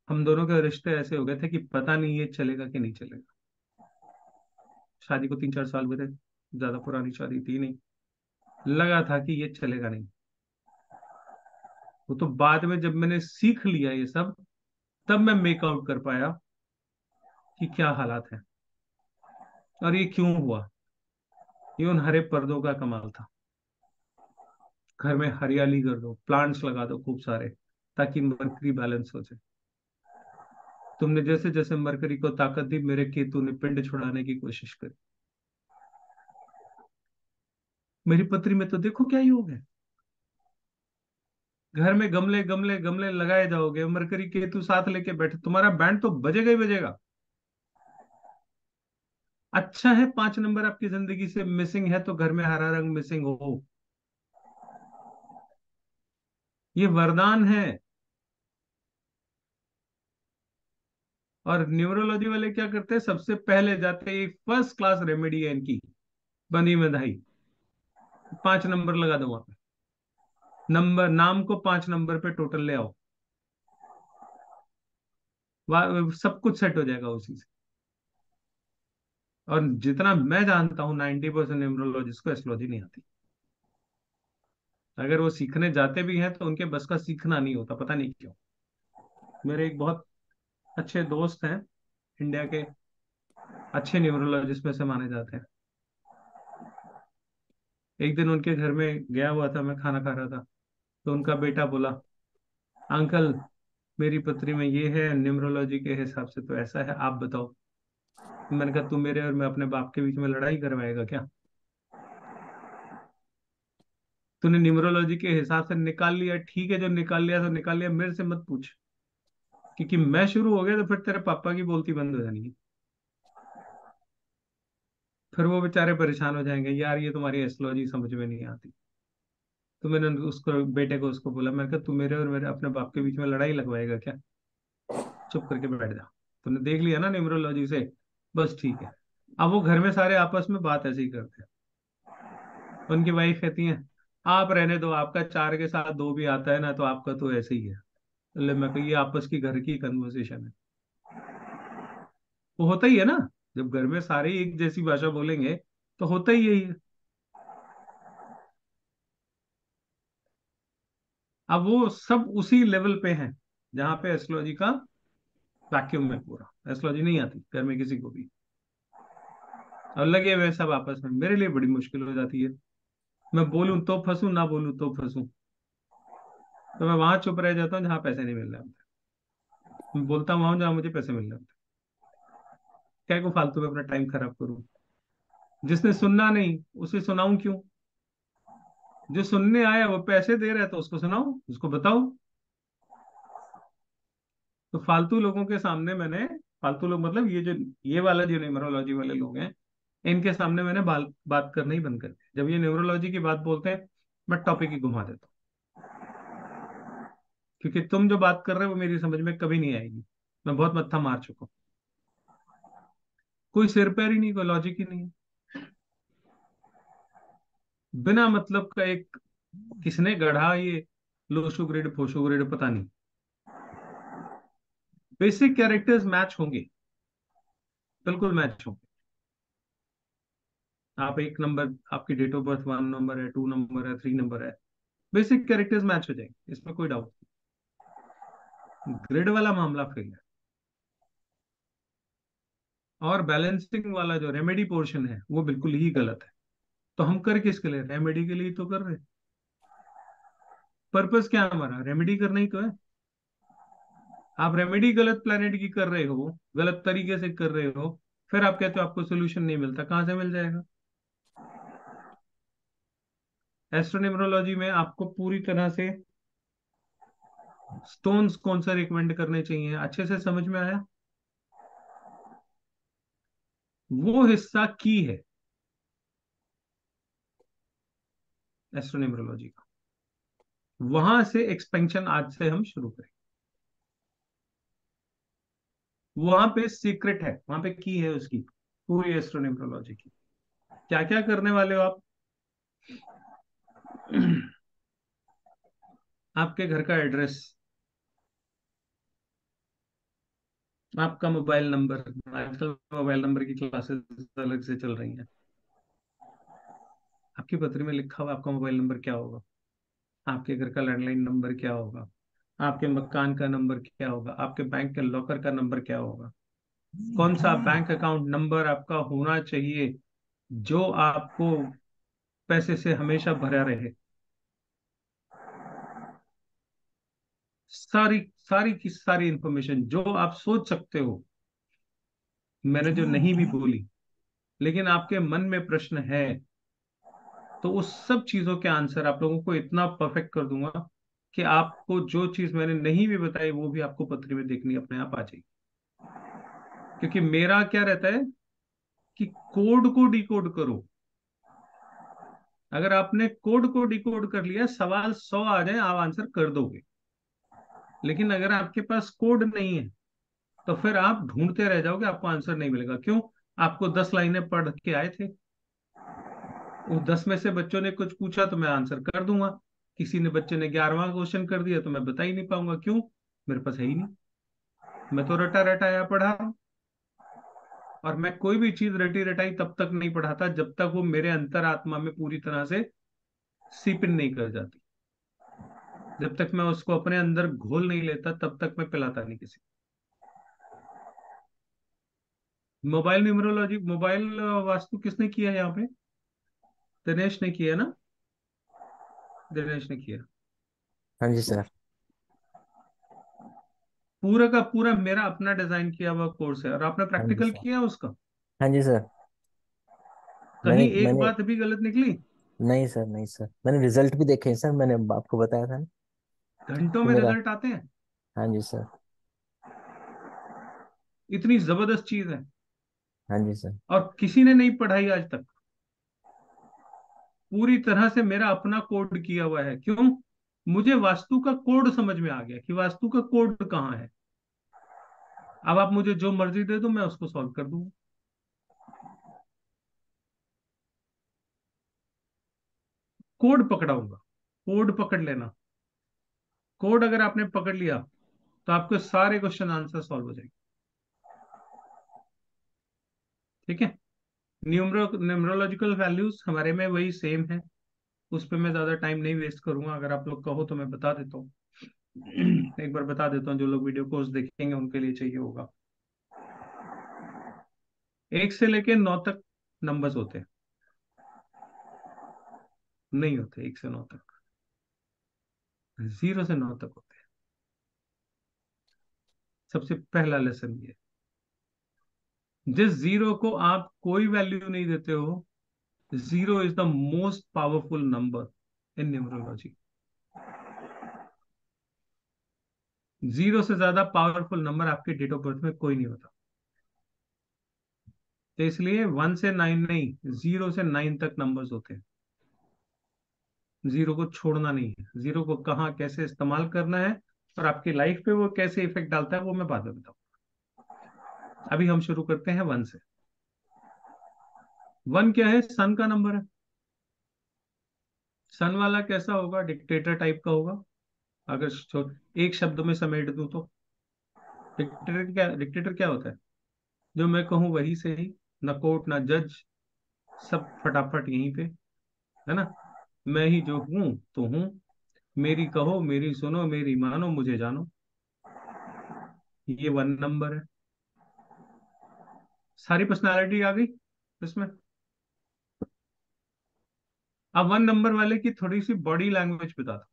हम दोनों के रिश्ते ऐसे हो गए थे कि पता नहीं ये चलेगा कि नहीं चलेगा। शादी को 3-4 साल हुए थे, ज्यादा पुरानी शादी थी नहीं। लगा था कि ये चलेगा नहीं। वो तो बाद में जब मैंने सीख लिया ये सब, तब मैं मेक आउट कर पाया कि क्या हालात है और ये क्यों हुआ। ये उन हरे पर्दों का कमाल था। घर में हरियाली कर दो, प्लांट्स लगा दो खूब सारे, ताकि मरकरी बैलेंस हो जाए। तुमने जैसे जैसे मरकरी को ताकत दी, मेरे केतु ने पिंड छुड़ाने की कोशिश करी। मेरी पत्री में तो देखो क्या योग है। घर में गमले गमले गमले लगाए जाओगे, मरकरी केतु साथ लेके बैठे, तुम्हारा बैंड तो बजेगा ही बजेगा। अच्छा है 5 नंबर आपकी जिंदगी से मिसिंग है तो घर में हरा रंग मिसिंग हो, ये वरदान है। और न्यूमरोलॉजी वाले क्या करते हैं, सबसे पहले जाते ही फर्स्ट क्लास रेमेडी है इनकी, बंधी बंधाई। 5 नंबर लगा दो वहां पे, नंबर नाम को 5 नंबर पे टोटल ले आओ, सब कुछ सेट हो जाएगा उसी से। और जितना मैं जानता हूँ 90% न्यूमरोलॉजिस्ट को एस्ट्रोलॉजी नहीं आती। अगर वो सीखने जाते भी हैं तो उनके बस का सीखना नहीं होता, पता नहीं क्यों। मेरे एक बहुत अच्छे दोस्त हैं, इंडिया के अच्छे न्यूमरोलॉजिस्ट में से माने जाते हैं। एक दिन उनके घर में गया हुआ था, मैं खाना खा रहा था, तो उनका बेटा बोला, अंकल मेरी पत्री में ये है, न्यूमरोलॉजी के हिसाब से तो ऐसा है, आप बताओ। मैंने कहा, तू मेरे और मैं अपने बाप के बीच में लड़ाई करवाएगा क्या? तूने न्यूमरोलॉजी के हिसाब से निकाल लिया, ठीक है, जो निकाल लिया तो निकाल लिया, मेरे से मत पूछ, क्योंकि मैं शुरू हो गया तो फिर तेरे पापा की बोलती बंद हो जानी है। फिर वो बेचारे परेशान हो जाएंगे, यार ये तुम्हारी एस्ट्रोलॉजी समझ में नहीं आती। तो मैंने उसको, बेटे को, उसको बोला, मैंने कहा, तू मेरे और मेरे अपने बाप के बीच में लड़ाई लगवाएगा क्या? चुप करके बैठ जा। तूने देख लिया ना न्यूमरोलॉजी से, बस ठीक है। अब वो घर में सारे आपस में बात ऐसे ही करते हैं। उनकी वाइफ कहती है, आप रहने दो, आपका 4 के साथ 2 भी आता है ना, तो आपका तो ऐसे ही है। मतलब मैं कही, ये आपस की घर की कन्वर्सेशन है। वो होता ही है ना, जब घर में सारे एक जैसी भाषा बोलेंगे तो होता ही यही है। अब वो सब उसी लेवल पे हैं जहाँ पे एस्ट्रोलॉजी का वैक्यूम है पूरा, एस्ट्रोलॉजी नहीं आती घर में किसी को भी, और लगे हुए सब आपस में। मेरे लिए बड़ी मुश्किल हो जाती है, मैं बोलूं तो फंसूं, ना बोलूं तो फंसूं। तो मैं वहां चुप रह जाता हूँ जहाँ पैसे नहीं मिल रहे होते, मैं बोलता वहां जहाँ मुझे पैसे मिल रहे होते। क्या को फालतू में अपना टाइम खराब करूं? जिसने सुनना नहीं उसे सुनाऊं क्यों? जो सुनने आया वो पैसे दे रहा है, तो उसको सुनाओ, उसको बताओ। तो फालतू लोगों के सामने मैंने, फालतू लोग मतलब ये जो, ये वाला जो न्यूमरोलॉजी वाले लोग हैं, इनके सामने मैंने बात करना ही बंद कर दिया। जब ये न्यूमरोलॉजी की बात बोलते हैं, मैं टॉपिक ही घुमा देता हूँ, क्योंकि तुम जो बात कर रहे हो वो मेरी समझ में कभी नहीं आएगी। मैं बहुत मत्था मार चुका हूँ, कोई सिर पैर ही नहीं, कोई लॉजिक ही नहीं है। बिना मतलब का एक, किसने गढ़ा ये लोशो ग्रेड फोशो ग्रेड पता नहीं। बेसिक कैरेक्टर्स मैच होंगे, बिल्कुल मैच होंगे। आप एक नंबर, आपकी डेट ऑफ बर्थ 1 नंबर है, 2 नंबर है, 3 नंबर है, बेसिक कैरेक्टर्स मैच हो जाएंगे, इसमें कोई डाउट नहीं। ग्रिड वाला मामला फेल है। और बैलेंसिंग वाला जो रेमेडी पोर्शन है वो बिल्कुल ही गलत है। तो हम कर किसके लिए? रेमेडी के लिए तो कर रहे हैं। पर्पस क्या है हमारा? रेमेडी करना ही तो है। आप रेमेडी गलत प्लेनेट की कर रहे हो, गलत तरीके से कर रहे हो, फिर आप कहते हो आपको सोल्यूशन नहीं मिलता, कहां से मिल जाएगा? एस्ट्रोन्यूमरोलॉजी में आपको पूरी तरह से स्टोन्स कौन सा रिकमेंड करने चाहिए अच्छे से समझ में आया। वो हिस्सा की है एस्ट्रोन्यूमरोलॉजी का, वहां से एक्सपेंशन आज से हम शुरू करें। वहां पे सीक्रेट है, वहां पे की है उसकी, पूरी एस्ट्रोन्यूमरोलॉजी की। क्या क्या करने वाले हो आप? आपके घर का एड्रेस, आपका मोबाइल नंबर, आजकल मोबाइल नंबर की क्लासेस अलग से चल रही हैं। आपकी पत्री में लिखा हुआ आपका मोबाइल नंबर क्या होगा, आपके घर का लैंडलाइन नंबर क्या होगा, आपके मकान का नंबर क्या होगा, आपके बैंक के लॉकर का नंबर क्या होगा, कौन सा बैंक अकाउंट नंबर आपका होना चाहिए जो आपको पैसे से हमेशा भरा रहे। सारी सारी की सारी इंफॉर्मेशन जो आप सोच सकते हो, मैंने जो नहीं भी बोली, लेकिन आपके मन में प्रश्न है, तो उस सब चीजों के आंसर आप लोगों को इतना परफेक्ट कर दूंगा कि आपको जो चीज मैंने नहीं भी बताई वो भी आपको पत्री में देखनी अपने आप आ जाएगी। क्योंकि मेरा क्या रहता है कि कोड को डिकोड करो। अगर आपने कोड को डिकोड कर लिया, सवाल 100 आ जाए आप आंसर कर दोगे। लेकिन अगर आपके पास कोड नहीं है तो फिर आप ढूंढते रह जाओगे, आपको आंसर नहीं मिलेगा। क्यों? आपको 10 लाइनें पढ़ के आए थे, उस 10 में से बच्चों ने कुछ पूछा तो मैं आंसर कर दूंगा, किसी ने, बच्चे ने 11वां क्वेश्चन कर दिया तो मैं बता ही नहीं पाऊंगा। क्यों? मेरे पास है ही नहीं। मैं तो रटा रटाया पढ़ा रहा हूं। और मैं कोई भी चीज रटी रटाई तब तक नहीं पढ़ाता जब तक वो मेरे अंतरात्मा में पूरी तरह से सीप इन नहीं कर जाती। जब तक मैं उसको अपने अंदर घोल नहीं लेता तब तक मैं पिलाता नहीं किसी। मोबाइल न्यूमरोलॉजी, मोबाइल वास्तु किसने किया है यहाँ पे? दिनेश ने किया ना? दिनेश ने किया। हाँ जी सर। पूरा का पूरा मेरा अपना डिजाइन किया हुआ कोर्स है, और आपने हाँ जी प्रैक्टिकल सर। किया उसका? हाँ जी सर। मैंने कहीं एक मैंने बात भी गलत निकली? नहीं सर, नहीं सर, मैंने रिजल्ट भी देखे हैं सर, मैंने आपको बताया था ना घंटों कि में मेरा। रिजल्ट आते हैं। हाँ जी सर। इतनी जबरदस्त चीज है, हाँ जी सर। और किसी ने नहीं पढ़ाई आज तक। पूरी तरह से मेरा अपना कोड किया हुआ है। क्यों? मुझे वास्तु का कोड समझ में आ गया कि वास्तु का कोड कहाँ है। अब आप मुझे जो मर्जी दे दो, मैं उसको सॉल्व कर दूंगा। कोड पकड़ाऊंगा। कोड पकड़ लेना। कोड अगर आपने पकड़ लिया तो आपके सारे क्वेश्चन आंसर सॉल्व हो जाएंगे। ठीक है। न्यूमरोलॉजिकल वैल्यूज हमारे में वही सेम है। उस पर मैं ज्यादा टाइम नहीं वेस्ट करूंगा। अगर आप लोग कहो तो मैं बता देता हूँ। एक बार बता देता हूँ, जो लोग वीडियो कोर्स देखेंगे उनके लिए चाहिए होगा। 1 से लेके 9 तक नंबर्स होते हैं? नहीं होते। 1 से 9 तक, 0 से 9 तक होते हैं। सबसे पहला लेसन ये, जिस जीरो को आप कोई वैल्यू नहीं देते हो, zero is the most powerful number in numerology. Zero से ज्यादा पावरफुल नंबर आपके डेट ऑफ बर्थ में कोई नहीं होता। तो इसलिए 1 से 9 नहीं, 0 से 9 तक नंबर्स होते हैं। जीरो को छोड़ना नहीं है। जीरो को कहाँ कैसे इस्तेमाल करना है और आपकी लाइफ पे वो कैसे इफेक्ट डालता है, वो मैं बाद में बताऊँ। अभी हम शुरू करते हैं 1 से। 1 क्या है? सन का नंबर है। सन वाला कैसा होगा? डिक्टेटर टाइप का होगा। अगर एक शब्द में समेट दूं तो डिक्टेटर क्या होता है? जो मैं कहूँ वही सही, ना कोर्ट ना जज, सब फटाफट यहीं पे, है ना? मैं ही जो हूं तो हूं, मेरी कहो मेरी सुनो, मेरी मानो मुझे जानो। ये 1 नंबर है। सारी पर्सनालिटी आ गई इसमें। अब 1 नंबर वाले की थोड़ी सी बॉडी लैंग्वेज बता दो।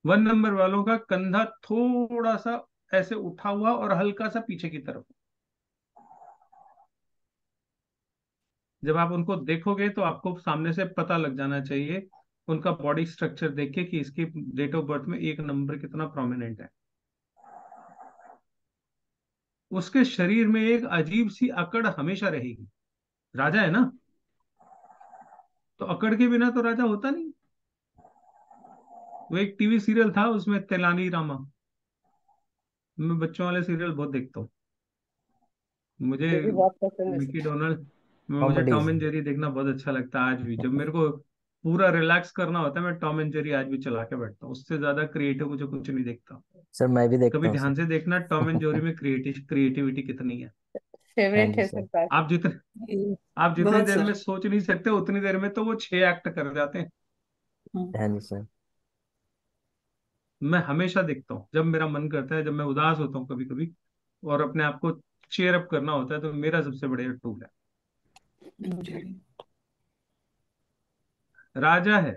1 नंबर वालों का कंधा थोड़ा सा ऐसे उठा हुआ और हल्का सा पीछे की तरफ। जब आप उनको देखोगे तो आपको सामने से पता लग जाना चाहिए, उनका बॉडी स्ट्रक्चर देख के, कि इसकी डेट ऑफ बर्थ में 1 नंबर कितना प्रोमिनेंट है। उसके शरीर में एक अजीब सी अकड़ हमेशा रहेगी। राजा है ना, तो अकड़ के बिना तो राजा होता नहीं। वो एक टीवी सीरियल था, उसमें तेलानी रामा। मैं बच्चों वाले सीरियल बहुत देखता हूँ। मुझे मुझे भी बहुत पसंद मिकी है। डोनाल्ड, मुझे कॉमेडीज। टॉम एंड जेरी देखना बहुत अच्छा लगता है आज भी। जब मेरे को पूरा रिलैक्स करना होता है, मैं टॉम एंड जेरी आज भी चला के बैठता हूँ। उससे ज्यादा क्रिएटिव मुझे कुछ नहीं देखता। सर मैं भी देखता कभी हूँ ध्यान सर। से देखना टॉम एंड जेरी में क्रिएटिविटी कितनी है। हाँ फेवरेट जी है सर। सर पास। आप जितने ये आप जितनी बहुत देर में सर। सोच नहीं सकते, उतनी देर में तो वो 6 एक्ट कर जाते हैं। हम्म। हाँ जी सर। मैं हमेशा देखता हूँ जब मेरा मन करता है, जब मैं उदास होता हूँ कभी कभी, और अपने आप को चेयर अप करना होता है, तो मेरा सबसे बढ़िया टूल है मुझे भी। राजा है।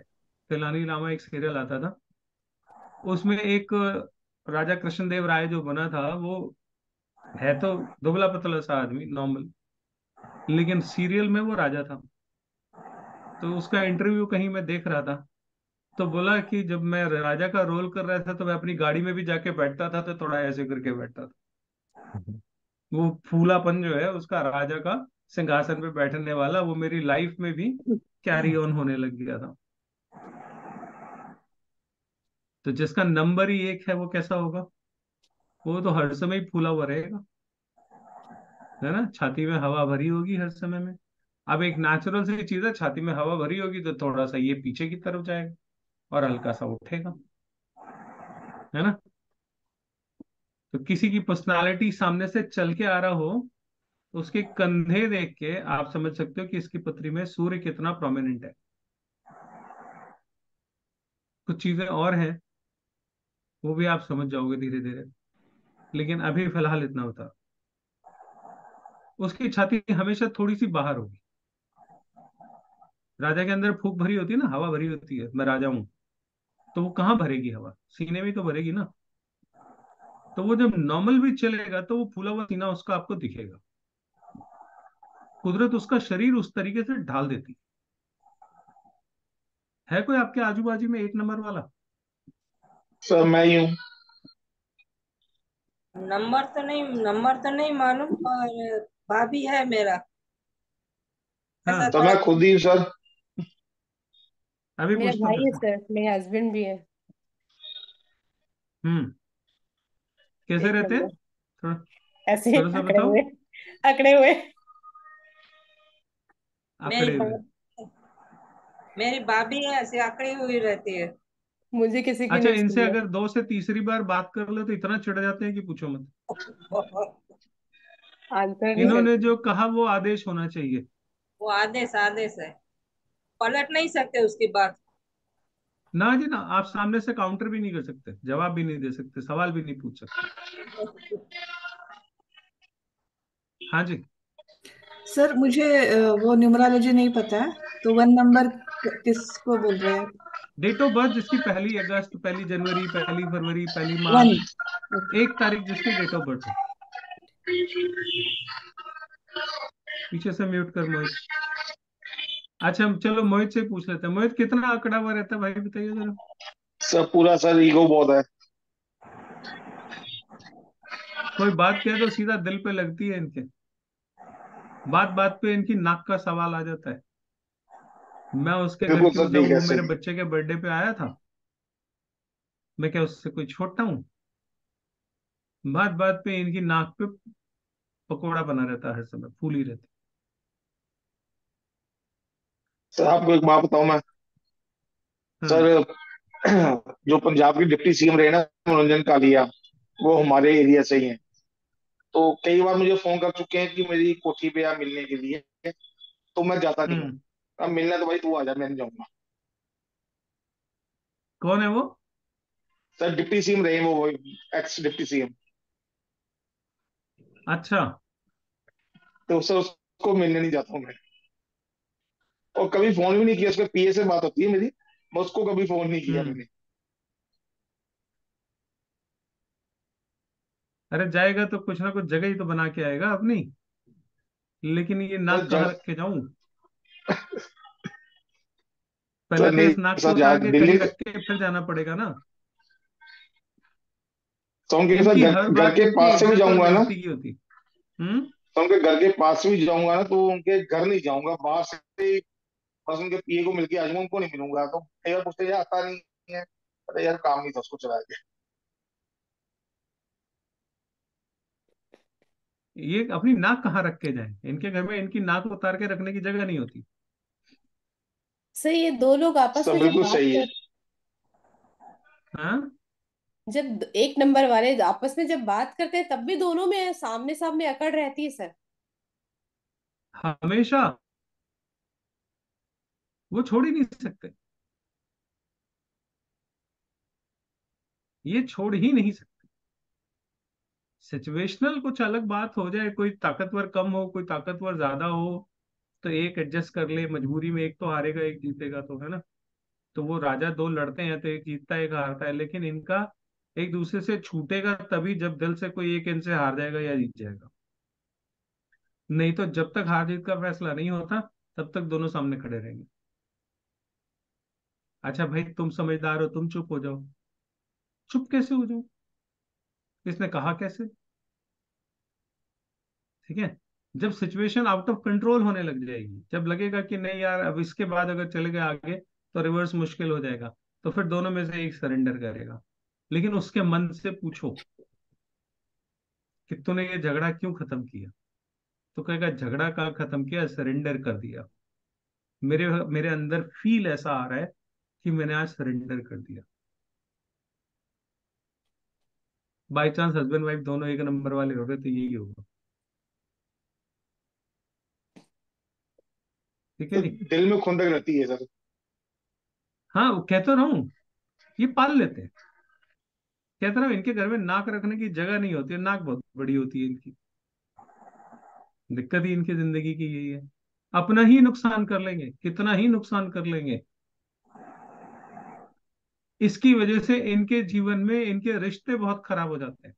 तेलानी रामा एक सीरियल आता था, उसमें एक राजा कृष्णदेव राय जो बना था, वो है तो दुबला पतला सा आदमी नॉर्मल, लेकिन सीरियल में वो राजा था। तो उसका इंटरव्यू कहीं मैं देख रहा था, तो बोला कि जब मैं राजा का रोल कर रहा था तो मैं अपनी गाड़ी में भी जाके बैठता था, तो थोड़ा ऐसे करके बैठता था। वो फूलापन जो है उसका, राजा का सिंहासन पे बैठने वाला, वो मेरी लाइफ में भी कैरी ऑन होने लग गया था। तो जिसका नंबर ही 1 है, वो कैसा होगा? वो तो हर समय ही फूला हुआ रहेगा, है ना? छाती में हवा भरी होगी हर समय में। अब एक नेचुरल सी चीज है, छाती में हवा भरी होगी तो थोड़ा सा ये पीछे की तरफ जाएगा और हल्का सा उठेगा, है ना? तो किसी की पर्सनालिटी सामने से चल के आ रहा हो, तो उसके कंधे देख के आप समझ सकते हो कि इसकी पत्री में सूर्य कितना प्रोमिनेंट है। कुछ चीजें और हैं, वो भी आप समझ जाओगे धीरे धीरे, लेकिन अभी फिलहाल इतना होता। उसकी छाती हमेशा थोड़ी सी बाहर होगी, राजा के अंदर फूक भरी होती है ना, हवा भरी होती है, मैं राजा हूँ। तो वो कहाँ भरेगी हवा, सीने में ही तो भरेगी ना। तो वो जब नॉर्मल भी चलेगा तो वो फूला हुआ सीना उसका आपको दिखेगा। कुदरत उसका शरीर उस तरीके से ढाल देती है। कोई आपके आजू बाजू में एक नंबर वाला? सर मैं ही हूँ। नंबर तो नहीं मालूम, पर भाभी है मेरा, ऐसा हाँ, तो थोड़ा। मैं खुद ही हूँ सर। अभी मेरा पूछता हूँ भाई फिर है से। सर, मेरे हस्बैंड भी है। हम्म। कैसे एक रहते हैं? नंबर। थोड़ा ऐसे ही थोड़ा सा अकड़े बताओ। हुए, अकड़े हुए। मेरी आंकड़े हुए। मेरी भाभी है, ऐसे आंकड़ी हुई रहती है। मुझे किसी की अच्छा, नहीं इनसे सुनना। अगर दो से तीसरी बार बात कर लो तो इतना चिढ़ जाते हैं कि पूछो मत। आंसर नहीं इन्होंने करते। जो कहा वो आदेश होना चाहिए। वो आदेश आदेश है, पलट नहीं सकते उसकी बात। ना जी ना, आप सामने से काउंटर भी नहीं कर सकते, जवाब भी नहीं दे सकते, सवाल भी नहीं पूछ सकते। हाँ जी। सर मुझे वो न्यूमरोलॉजी नहीं पता है, तो 1 नंबर किसको बोल रहे हैं? डेट ऑफ बर्थ जिसकी 1 अगस्त, 1 जनवरी, 1 फरवरी, 1।1 मार्च, ओके। 1 तारीख जिसकी डेट ऑफ बर्थ हो। पीछे से म्यूट कर मोहित। अच्छा, हम चलो मोहित से ही पूछ लेते हैं। मोहित, कितना आंकड़ा हुआ रहता है भाई, बताइए जरा। सर पूरा सर ईगो बहुत है। कोई बात कहे तो सीधा दिल पे लगती है इनके। बात बात पे इनकी नाक का सवाल आ जाता है। मैं उसके घर बिल्कुल क्यों सर, ठीक जाऊं, है वो मेरे सही। बच्चे के बर्थडे पे आया था। मैं क्या उससे कोई छोटा हूँ? बात बात पे इनकी नाक पे पकोड़ा बना रहता है, हर समय फूली रहती सर आपको एक बात बताऊं मैं। है। हाँ। सर जो पंजाब के डिप्टी सीएम रहे ना, मनोरंजन कालिया, वो हमारे एरिया से ही हैं। तो कई बार मुझे फोन कर चुके हैं कि मेरी कोठी पे आ मिलने के लिए। तो मैं जाता नहीं हूँ। हम्म। अब मिलना तो भाई तू आ जा, मैं नहीं जाऊंगा। कौन है वो? सर डिप्टी सीएम रहे हैं वो, एक्स डिप्टी सीएम। अच्छा। तो सर उसको मिलने नहीं जाता हूँ मैं। और कभी फोन भी नहीं किया, उसके पीए से बात होती है मेरी। मैं उसको कभी फोन नहीं किया हम्म। मैंने। अरे जाएगा तो कुछ ना कुछ जगह ही तो बना के आएगा अपनी। लेकिन ये सर नाक कहाँ जग रख के जाऊं? पहले सर तो नहीं। इस नाक को सर जा उतार के दिल्ली। कहीं रख के फिर जाना पड़ेगा ना। तो उनके साथ इनकी हर घर बात के इनकी पास से भी इज्जत और जाऊंगा ना। बेइज्जती की होती। हम्म। तो उनके घर के पास से भी जाऊंगा ना, तो उनके घर नहीं जाऊंगा, बाहर से ही बस उनके पीए को मिलके आ जाऊंगा, उनको नहीं मिलूंगा। तो कई बार पूछते यार आता नहीं है। अरे यार काम नहीं था उसको चला के। ये अपनी नाक कहाँ रख के जाए, इनके घर में इनकी नाक उतार के रखने की जगह नहीं होती। सर ये दो लोग आपस सब में जब बिल्कुल बात सही है। कर, हाँ। जब एक नंबर वाले आपस में जब बात करते हैं तब भी दोनों में सामने सामने अकड़ रहती है सर। हमेशा। वो छोड़ ही नहीं सकते। ये छोड़ ही नहीं सकते। सिचुएशनल कुछ अलग बात हो जाए, कोई ताकतवर कम हो, कोई ताकतवर ज्यादा हो, तो एक एडजस्ट कर ले, मजबूरी में एक तो हारेगा एक जीतेगा, तो है ना। तो वो राजा दो लड़ते हैं तो एक जीतता है एक हारता है, लेकिन इनका एक दूसरे से छूटेगा तभी जब दिल से कोई एक इनसे हार जाएगा या जीत जाएगा। नहीं तो जब तक हार जीत का फैसला नहीं होता तब तक दोनों सामने खड़े रहेंगे। अच्छा भाई, तुम समझदार हो, तुम चुप हो जाओ। चुप कैसे हो जाओ? इसने कहा कैसे? ठीक है। जब सिचुएशन आउट ऑफ कंट्रोल होने लग जाएगी, जब लगेगा कि नहीं यार अब इसके बाद अगर चले गए आगे तो रिवर्स मुश्किल हो जाएगा, तो फिर दोनों में से एक सरेंडर करेगा। लेकिन उसके मन से पूछो कि तूने ये झगड़ा क्यों खत्म किया, तो कहेगा झगड़ा का खत्म किया, सरेंडर कर दिया। मेरे मेरे अंदर फील ऐसा आ रहा है कि मैंने आज सरेंडर कर दिया। बाई चांस हस्बैंड वाइफ दोनों एक नंबर वाले हो गए तो यही होगा। ठीक है तो जी। दिल में खुंदक रहती है सर। हाँ, वो कहता रहा हूँ, ये पाल लेते हैं। कहता रहा हूँ, इनके घर में नाक रखने की जगह नहीं होती है, नाक बहुत बड़ी होती है इनकी। दिक्कत ही इनकी जिंदगी की यही है। अपना ही नुकसान कर लेंगे, कितना ही नुकसान कर लेंगे। इसकी वजह से इनके जीवन में इनके रिश्ते बहुत खराब हो जाते हैं।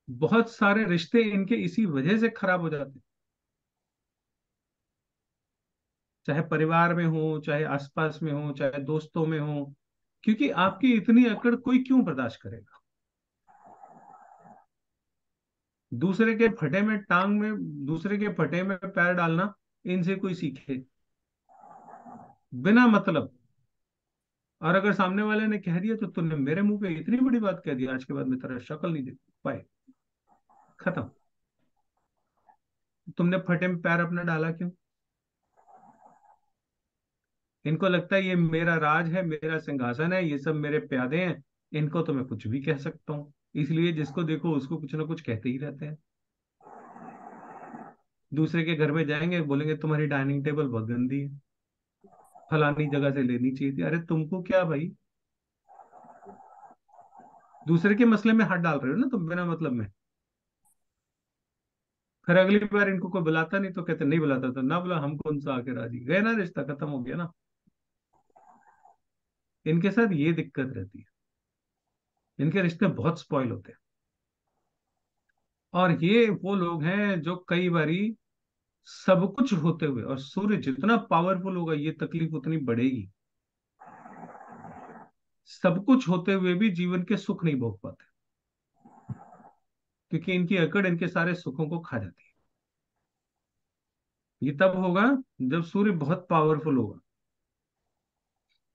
बहुत सारे रिश्ते इनके इसी वजह से खराब हो जाते हैं, चाहे परिवार में हो, चाहे आसपास में हो, चाहे दोस्तों में हो। क्योंकि आपकी इतनी अकड़ कोई क्यों बर्दाश्त करेगा? दूसरे के फटे में टांग में, दूसरे के फटे में पैर डालना इनसे कोई सीखे, बिना मतलब। और अगर सामने वाले ने कह दिया तो तुमने मेरे मुंह पे इतनी बड़ी बात कह दी, आज के बाद मैं तेरा शक्ल नहीं देख पाए, खत्म। तुमने फटे में पैर अपना डाला क्यों? इनको लगता है ये मेरा राज है, मेरा सिंहासन है, ये सब मेरे प्यादे हैं, इनको तो मैं कुछ भी कह सकता हूँ। इसलिए जिसको देखो उसको कुछ ना कुछ कहते ही रहते हैं। दूसरे के घर में जाएंगे, बोलेंगे तुम्हारी डाइनिंग टेबल बहुत गंदी है, फलानी जगह से लेनी चाहिए थी। अरे तुमको क्या भाई? दूसरे के मसले में हाथ डाल रहे हो ना तुम, बिना मतलब में। फिर अगली बार इनको कोई बुलाता नहीं तो कहते नहीं बुलाता तो ना बुला, हम कौन सा आके राजी, गए ना, रिश्ता खत्म हो गया ना। इनके साथ ये दिक्कत रहती है, इनके रिश्ते बहुत स्पॉइल होते हैं। और ये वो लोग हैं जो कई बारी सब कुछ होते हुए, और सूर्य जितना पावरफुल होगा ये तकलीफ उतनी बढ़ेगी, सब कुछ होते हुए भी जीवन के सुख नहीं भोग पाते, क्योंकि इनकी अकड़ इनके सारे सुखों को खा जाती है। ये तब होगा जब सूर्य बहुत पावरफुल होगा।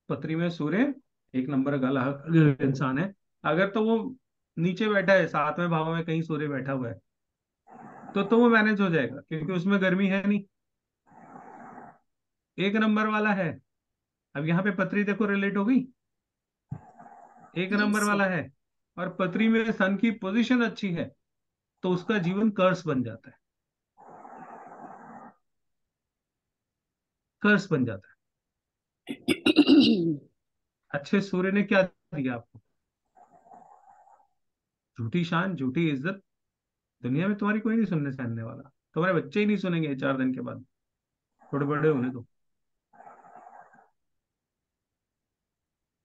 पत्री में सूर्य एक नंबर का इंसान है। अगर तो वो नीचे बैठा है, सातवें भाव में कहीं सूर्य बैठा हुआ है, तो वो मैनेज हो जाएगा, क्योंकि उसमें गर्मी है नहीं, एक नंबर वाला है। अब यहाँ पे पत्री देखो, रिलेट हो गई, एक नंबर यस सर। वाला है। और पत्री में सन की पोजीशन अच्छी है, तो उसका जीवन कर्स बन जाता है, कर्स बन जाता है। अच्छे सूर्य ने क्या दिया आपको? झूठी शान, झूठी इज्जत। दुनिया में तुम्हारी कोई नहीं सुनने सहने वाला, तुम्हारे बच्चे ही नहीं सुनेंगे 4 दिन के बाद, थोड़े बड़े होने दो।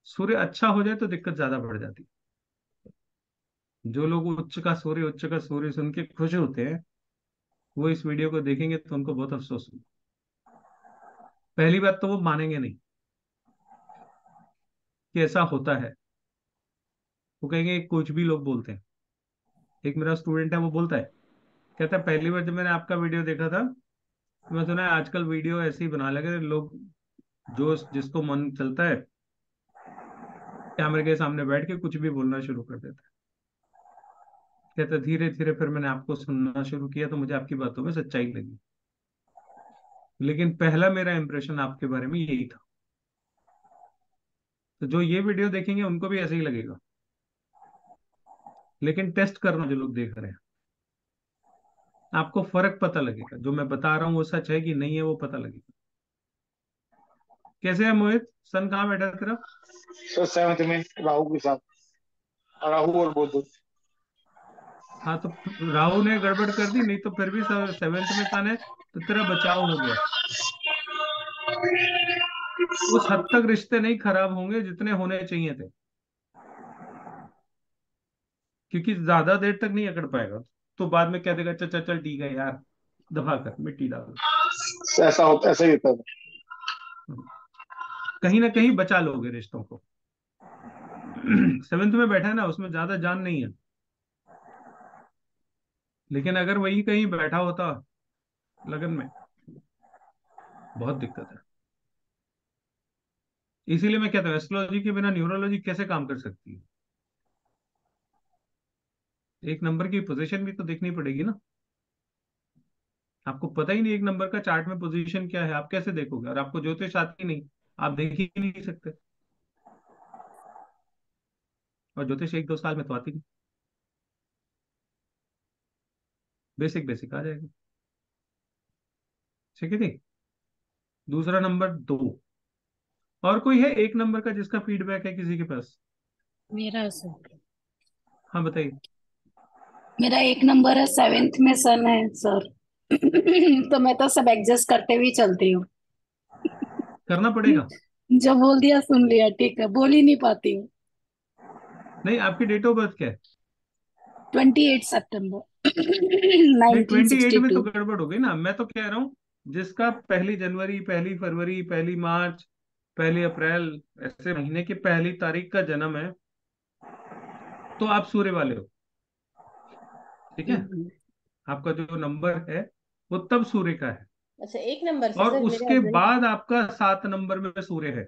सूर्य अच्छा हो जाए तो दिक्कत ज्यादा बढ़ जाती है। जो लोग उच्च का सूर्य सुन के खुश होते हैं, वो इस वीडियो को देखेंगे तो उनको बहुत अफसोस होगा। पहली बात तो वो मानेंगे नहीं कि ऐसा होता है, वो कहेंगे कुछ भी लोग बोलते हैं। एक मेरा स्टूडेंट है, वो बोलता है, कहता है पहली बार जब मैंने आपका वीडियो देखा था, तो मैं सुना है आजकल वीडियो ऐसे ही बना लगे लोग, जो जिसको मन चलता है कैमरे के सामने बैठ के कुछ भी बोलना शुरू कर देता है। कहता धीरे धीरे फिर मैंने आपको सुनना शुरू किया तो मुझे आपकी बातों में सच्चाई लगी, लेकिन पहला मेरा इंप्रेशन आपके बारे में यही था। तो जो ये वीडियो देखेंगे उनको भी ऐसे ही लगेगा, लेकिन टेस्ट करना जो लोग देख रहे हैं, आपको फर्क पता लगेगा, जो मैं बता रहा हूँ वो सच है कि नहीं है वो पता लगेगा। कैसे है मोहित? सन कहाँ बैठा है तेरा? सर 7th में राहु के साथ, राहु और बुध। हाँ तो राहु ने गड़बड़ कर दी, नहीं तो फिर भी 7th में सन है, तो तेरा बचाव हो गया। उस हद तक रिश्ते नहीं खराब होंगे जितने होने चाहिए थे, क्योंकि ज्यादा देर तक नहीं अकड़ पाएगा, तो बाद में कह देगा चल चल चल ठीक है यार, दफा कर, मिट्टी डाल। ऐसा होता, ऐसा ही होता है। कहीं ना कहीं बचा लोगे रिश्तों को। 7th में बैठा है ना, उसमें ज्यादा जान नहीं है, लेकिन अगर वही कहीं बैठा होता लगन में, बहुत दिक्कत है। इसीलिए मैं कहता हूँ एस्ट्रोलॉजी के बिना न्यूरोलॉजी कैसे काम कर सकती है? एक नंबर की पोजीशन भी तो देखनी पड़ेगी ना। आपको पता ही नहीं एक नंबर का चार्ट में पोजीशन क्या है, आप कैसे देखोगे? और आपको ज्योतिष आती नहीं, आप देख ही नहीं सकते। और ज्योतिष 1-2 साल में तो आती नहीं, बेसिक बेसिक आ जाएगी। ठीक है जी। दूसरा नंबर 2, और कोई है एक नंबर का जिसका फीडबैक है किसी के पास? मेरा सर। हाँ बताइए। मेरा 1 नंबर है, 7th में सन है सर। तो मैं तो सब एडजस्ट करते हुए चलती हूँ। करना पड़ेगा। जो बोल दिया सुन लिया, ठीक है, बोल ही नहीं पाती हूँ। नहीं, आपकी डेट ऑफ बर्थ क्या है? 28 सितंबर नहीं, नाइनटीन 28 सिक्सटी में तो टू गड़बड़ हो गई ना। मैं तो कह रहा हूँ जिसका 1 जनवरी, 1 फरवरी, 1 मार्च, 1 अप्रैल, ऐसे महीने की पहली तारीख का जन्म है, तो आप सूर्य वाले हो। ठीक है, आपका जो नंबर है वो तब सूर्य का है। अच्छा, 1 नंबर से और सर मेरे उसके हस्बैंड का। बाद आपका 7 नंबर में सूर्य है,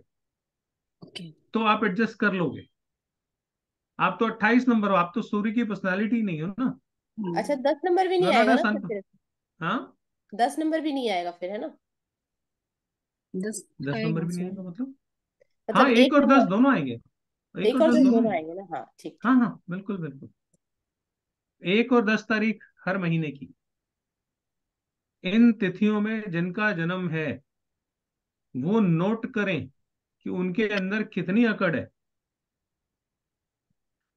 ओके। तो आप एडजस्ट कर लोगे। आप तो 28 नंबर हो, आप तो सूर्य की पर्सनालिटी नहीं हो ना। अच्छा, 10 नंबर भी नहीं नॉट आएगा अ ना सन। सर फिर? हाँ, 10 नंबर भी नहीं आएगा फिर, है ना? 10 दस नंबर आएगा भी नहीं सर। आएगा मतलब? हाँ, मतलब एक एक और दस नंबर दोनों आएंगे। एक एक और और दस 10 दोनों दोनों आएंगे। आएंगे ना? हाँ, ठीक हाँ ठीक। हाँ, बिल्कुल बिल्कुल। 1 और 10 तारीख हर महीने की, इन तिथियों में जिनका जन्म है वो नोट करें कि उनके अंदर कितनी अकड़ है,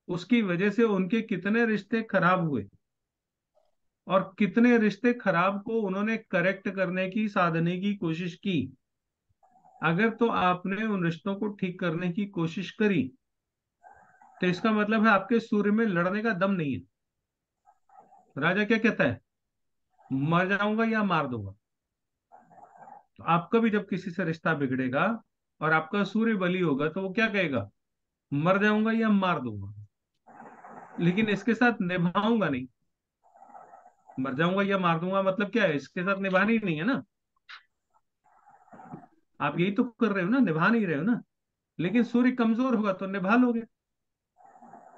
उसकी वजह से उनके कितने रिश्ते खराब हुए, और कितने रिश्ते खराब को उन्होंने करेक्ट करने की, साधने की कोशिश की। अगर तो आपने उन रिश्तों को ठीक करने की कोशिश करी, तो इसका मतलब है आपके सूर्य में लड़ने का दम नहीं है। राजा क्या कहता है? मर जाऊंगा या मार दूंगा। तो आपका भी जब किसी से रिश्ता बिगड़ेगा और आपका सूर्य बली होगा, तो वो क्या कहेगा? मर जाऊंगा या मार दूंगा, लेकिन इसके साथ निभाऊंगा नहीं। मर जाऊंगा या मार दूंगा मतलब क्या है? इसके साथ निभाना ही नहीं है ना। आप यही तो कर रहे हो ना, निभा नहीं रहे हो ना। लेकिन सूर्य कमजोर होगा तो निभा लोगे।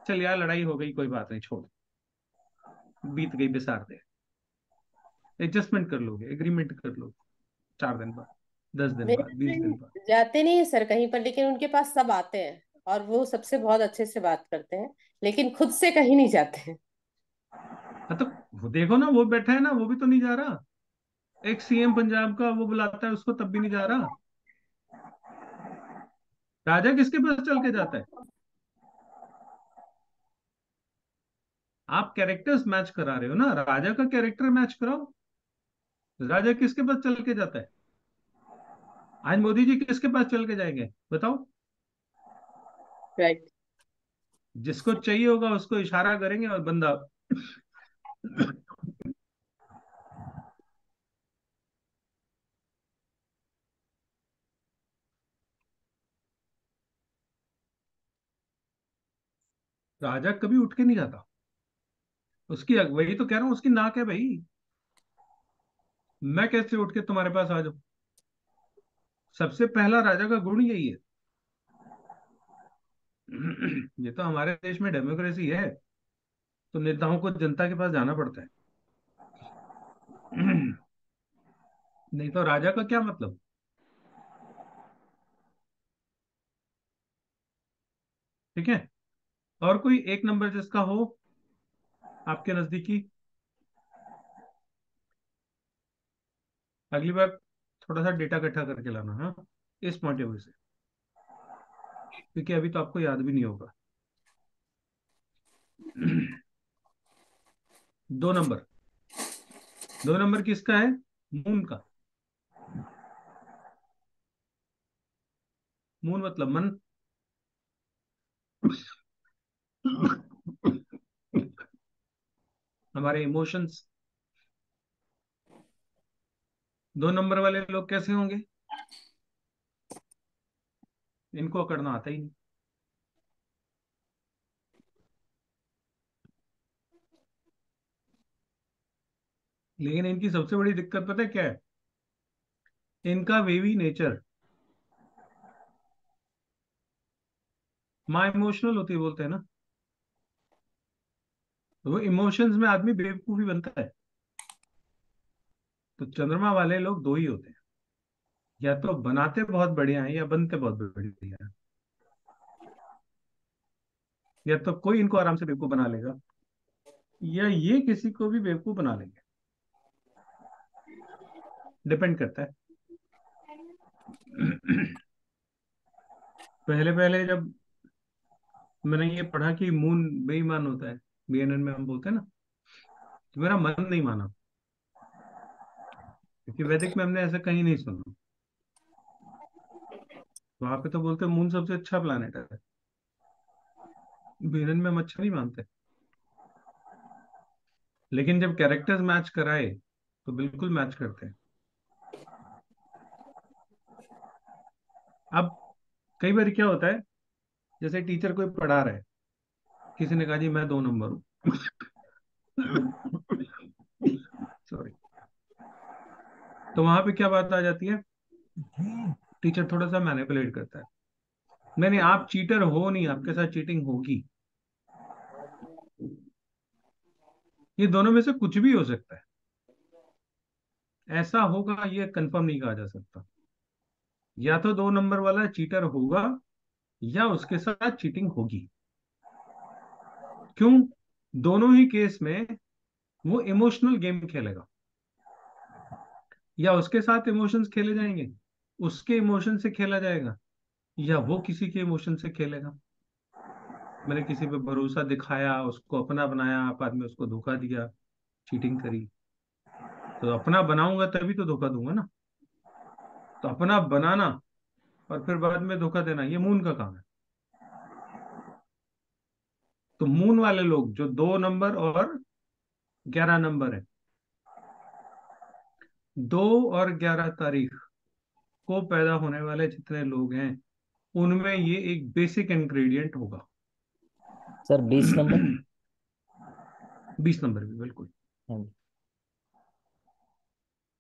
चल यार, लड़ाई हो गई, कोई बात नहीं, छोड़, बीत गई, बिसार दे। एडजस्टमेंट कर लोगे, एग्रीमेंट कर लोगे, 4 दिन बाद, 10 दिन मेरे बाद, 20 दिन बाद। हस्बैंड जाते नहीं है सर कहीं पर, लेकिन उनके पास सब आते हैं और वो सबसे बहुत अच्छे से बात करते हैं, लेकिन खुद से कहीं नहीं जाते हैं। हाँ, तो वो देखो ना, वो बैठा है ना, वो भी तो नहीं जा रहा। एक सीएम पंजाब का वो बुलाता है उसको, तब भी नहीं जा रहा। राजा किसके पास चल के जाता है? आप कैरेक्टर्स मैच करा रहे हो ना, राजा का कैरेक्टर मैच कराओ। राजा किसके पास चल के जाता है? आज मोदी जी किसके पास चल के जाएंगे बताओ? राइट। जिसको चाहिए होगा उसको इशारा करेंगे और बंदा। राजा कभी उठ के नहीं जाता। उसकी वही तो कह रहा हूँ, उसकी नाक है भाई। मैं कैसे उठ के तुम्हारे पास आ जाऊं? सबसे पहला राजा का गुण यही है। ये तो हमारे देश में डेमोक्रेसी है, तो नेताओं को जनता के पास जाना पड़ता है। नहीं तो राजा का क्या मतलब? ठीक है। और कोई एक नंबर जिसका हो आपके नजदीकी? अगली बार थोड़ा सा डेटा इकट्ठा करके लाना, हाँ, इस पॉइंट ऑफ व्यू से, क्योंकि अभी तो आपको याद भी नहीं होगा। 2 नंबर, 2 नंबर किसका है? मून का। मून मतलब मन। हमारे इमोशंस। 2 नंबर वाले लोग कैसे होंगे? इनको अकड़ना आता ही नहीं। लेकिन इनकी सबसे बड़ी दिक्कत पता है क्या है? इनका वेवी नेचर। माँ इमोशनल होती है बोलते हैं ना, तो वो इमोशंस में आदमी बेवकूफी बनता है। तो चंद्रमा वाले लोग दो ही होते हैं, या तो बनाते बहुत बढ़िया हैं या बनते बहुत बढ़िया हैं। या तो कोई इनको आराम से बेवकूफ बना लेगा, या ये किसी को भी बेवकूफ बना लेंगे। डिपेंड करता है। पहले पहले जब मैंने ये पढ़ा कि मून बेईमान होता है, बीएनएन में हम बोलते हैं ना, तो मेरा मन नहीं माना, क्योंकि वैदिक में हमने ऐसा कहीं नहीं सुना। वहां पे तो बोलते मून सबसे अच्छा प्लानिट है, वीरन में हम अच्छा नहीं मानते। लेकिन जब कैरेक्टर्स मैच कराए तो बिल्कुल मैच करते हैं। अब कई बार क्या होता है, जैसे टीचर कोई पढ़ा रहा है, किसी ने कहा जी मैं 2 नंबर हूँ, सॉरी, तो वहां पे क्या बात आ जाती है, टीचर थोड़ा सा मैनिपुलेट करता है। नहीं नहीं, आप चीटर हो नहीं, आपके साथ चीटिंग होगी। ये दोनों में से कुछ भी हो सकता है, ऐसा होगा ये कंफर्म नहीं कहा जा सकता। या तो 2 नंबर वाला चीटर होगा, या उसके साथ चीटिंग होगी। क्यों? दोनों ही केस में वो इमोशनल गेम खेलेगा, या उसके साथ इमोशंस खेले जाएंगे, उसके इमोशन से खेला जाएगा, या वो किसी के इमोशन से खेलेगा। मैंने किसी पे भरोसा दिखाया, उसको अपना बनाया, आप आदमी उसको धोखा दिया, चीटिंग करी, तो अपना बनाऊंगा तभी तो धोखा दूंगा ना। तो अपना बनाना और फिर बाद में धोखा देना, ये मून का काम है। तो मून वाले लोग जो 2 नंबर और 11 नंबर है, 2 और 11 तारीख को पैदा होने वाले जितने लोग हैं, उनमें ये एक बेसिक इंग्रेडिएंट होगा। Sir 20 number. 20 नंबर भी बिल्कुल। हाँ जी।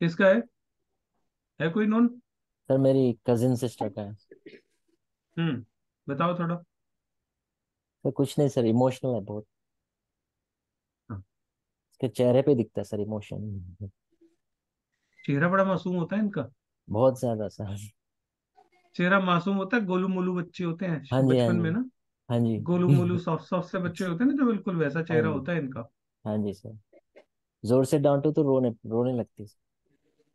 किसका है कोई नोन? सर मेरी कजिन सिस्टर का है। बताओ थोड़ा। सर कुछ नहीं सर, इमोशनल है बहुत। हाँ, उसके चेहरे पे दिखता है सर इमोशन। चेहरा बड़ा मासूम होता है इनका। बहुत ज्यादा सर। चेहरा मासूम होता है, गोलू मोलू बच्चे होते हाँ हैं जी, हाँ बचपन में जी, ना, हाँ गोलू मोलू जी। सॉफ्ट सॉफ्ट से बच्चे होते हैं ना, जो बिल्कुल वैसा हाँ चेहरा जी, होता है इनका। हाँ जी सर। जोर से डांटो तो रोने रोने लगती है।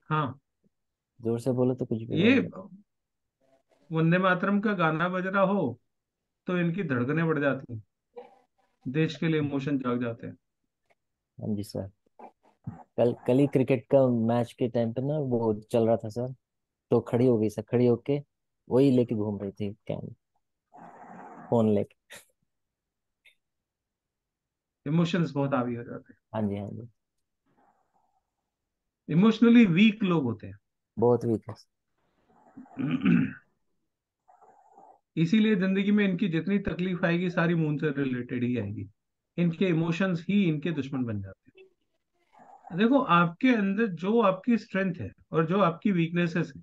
हाँ, जोर से बोलो तो कुछ भी ये रोने लगती वंदे मातरम का गाना बज रहा हो तो इनकी धड़कनें बढ़ जाती हैं, देश के लिए इमोशन जाग जाते हैं। है। हाँ जी सर। कल कल ही क्रिकेट का मैच के टाइम पे ना वो चल रहा था सर, तो खड़ी हो गई सर, खड़ी होके वही लेके घूम रही थी कैन, फोन लेके। इमोशंस बहुत हावी हो जाते हाँ जी, हाँ जी। हैं, इमोशनली वीक लोग होते हैं। बहुत वीक है। इसीलिए जिंदगी में इनकी जितनी तकलीफ आएगी सारी मून से रिलेटेड ही आएगी। इनके इमोशंस ही इनके दुश्मन बन जाते हैं। देखो, आपके अंदर जो आपकी स्ट्रेंथ है और जो आपकी वीकनेसेस है,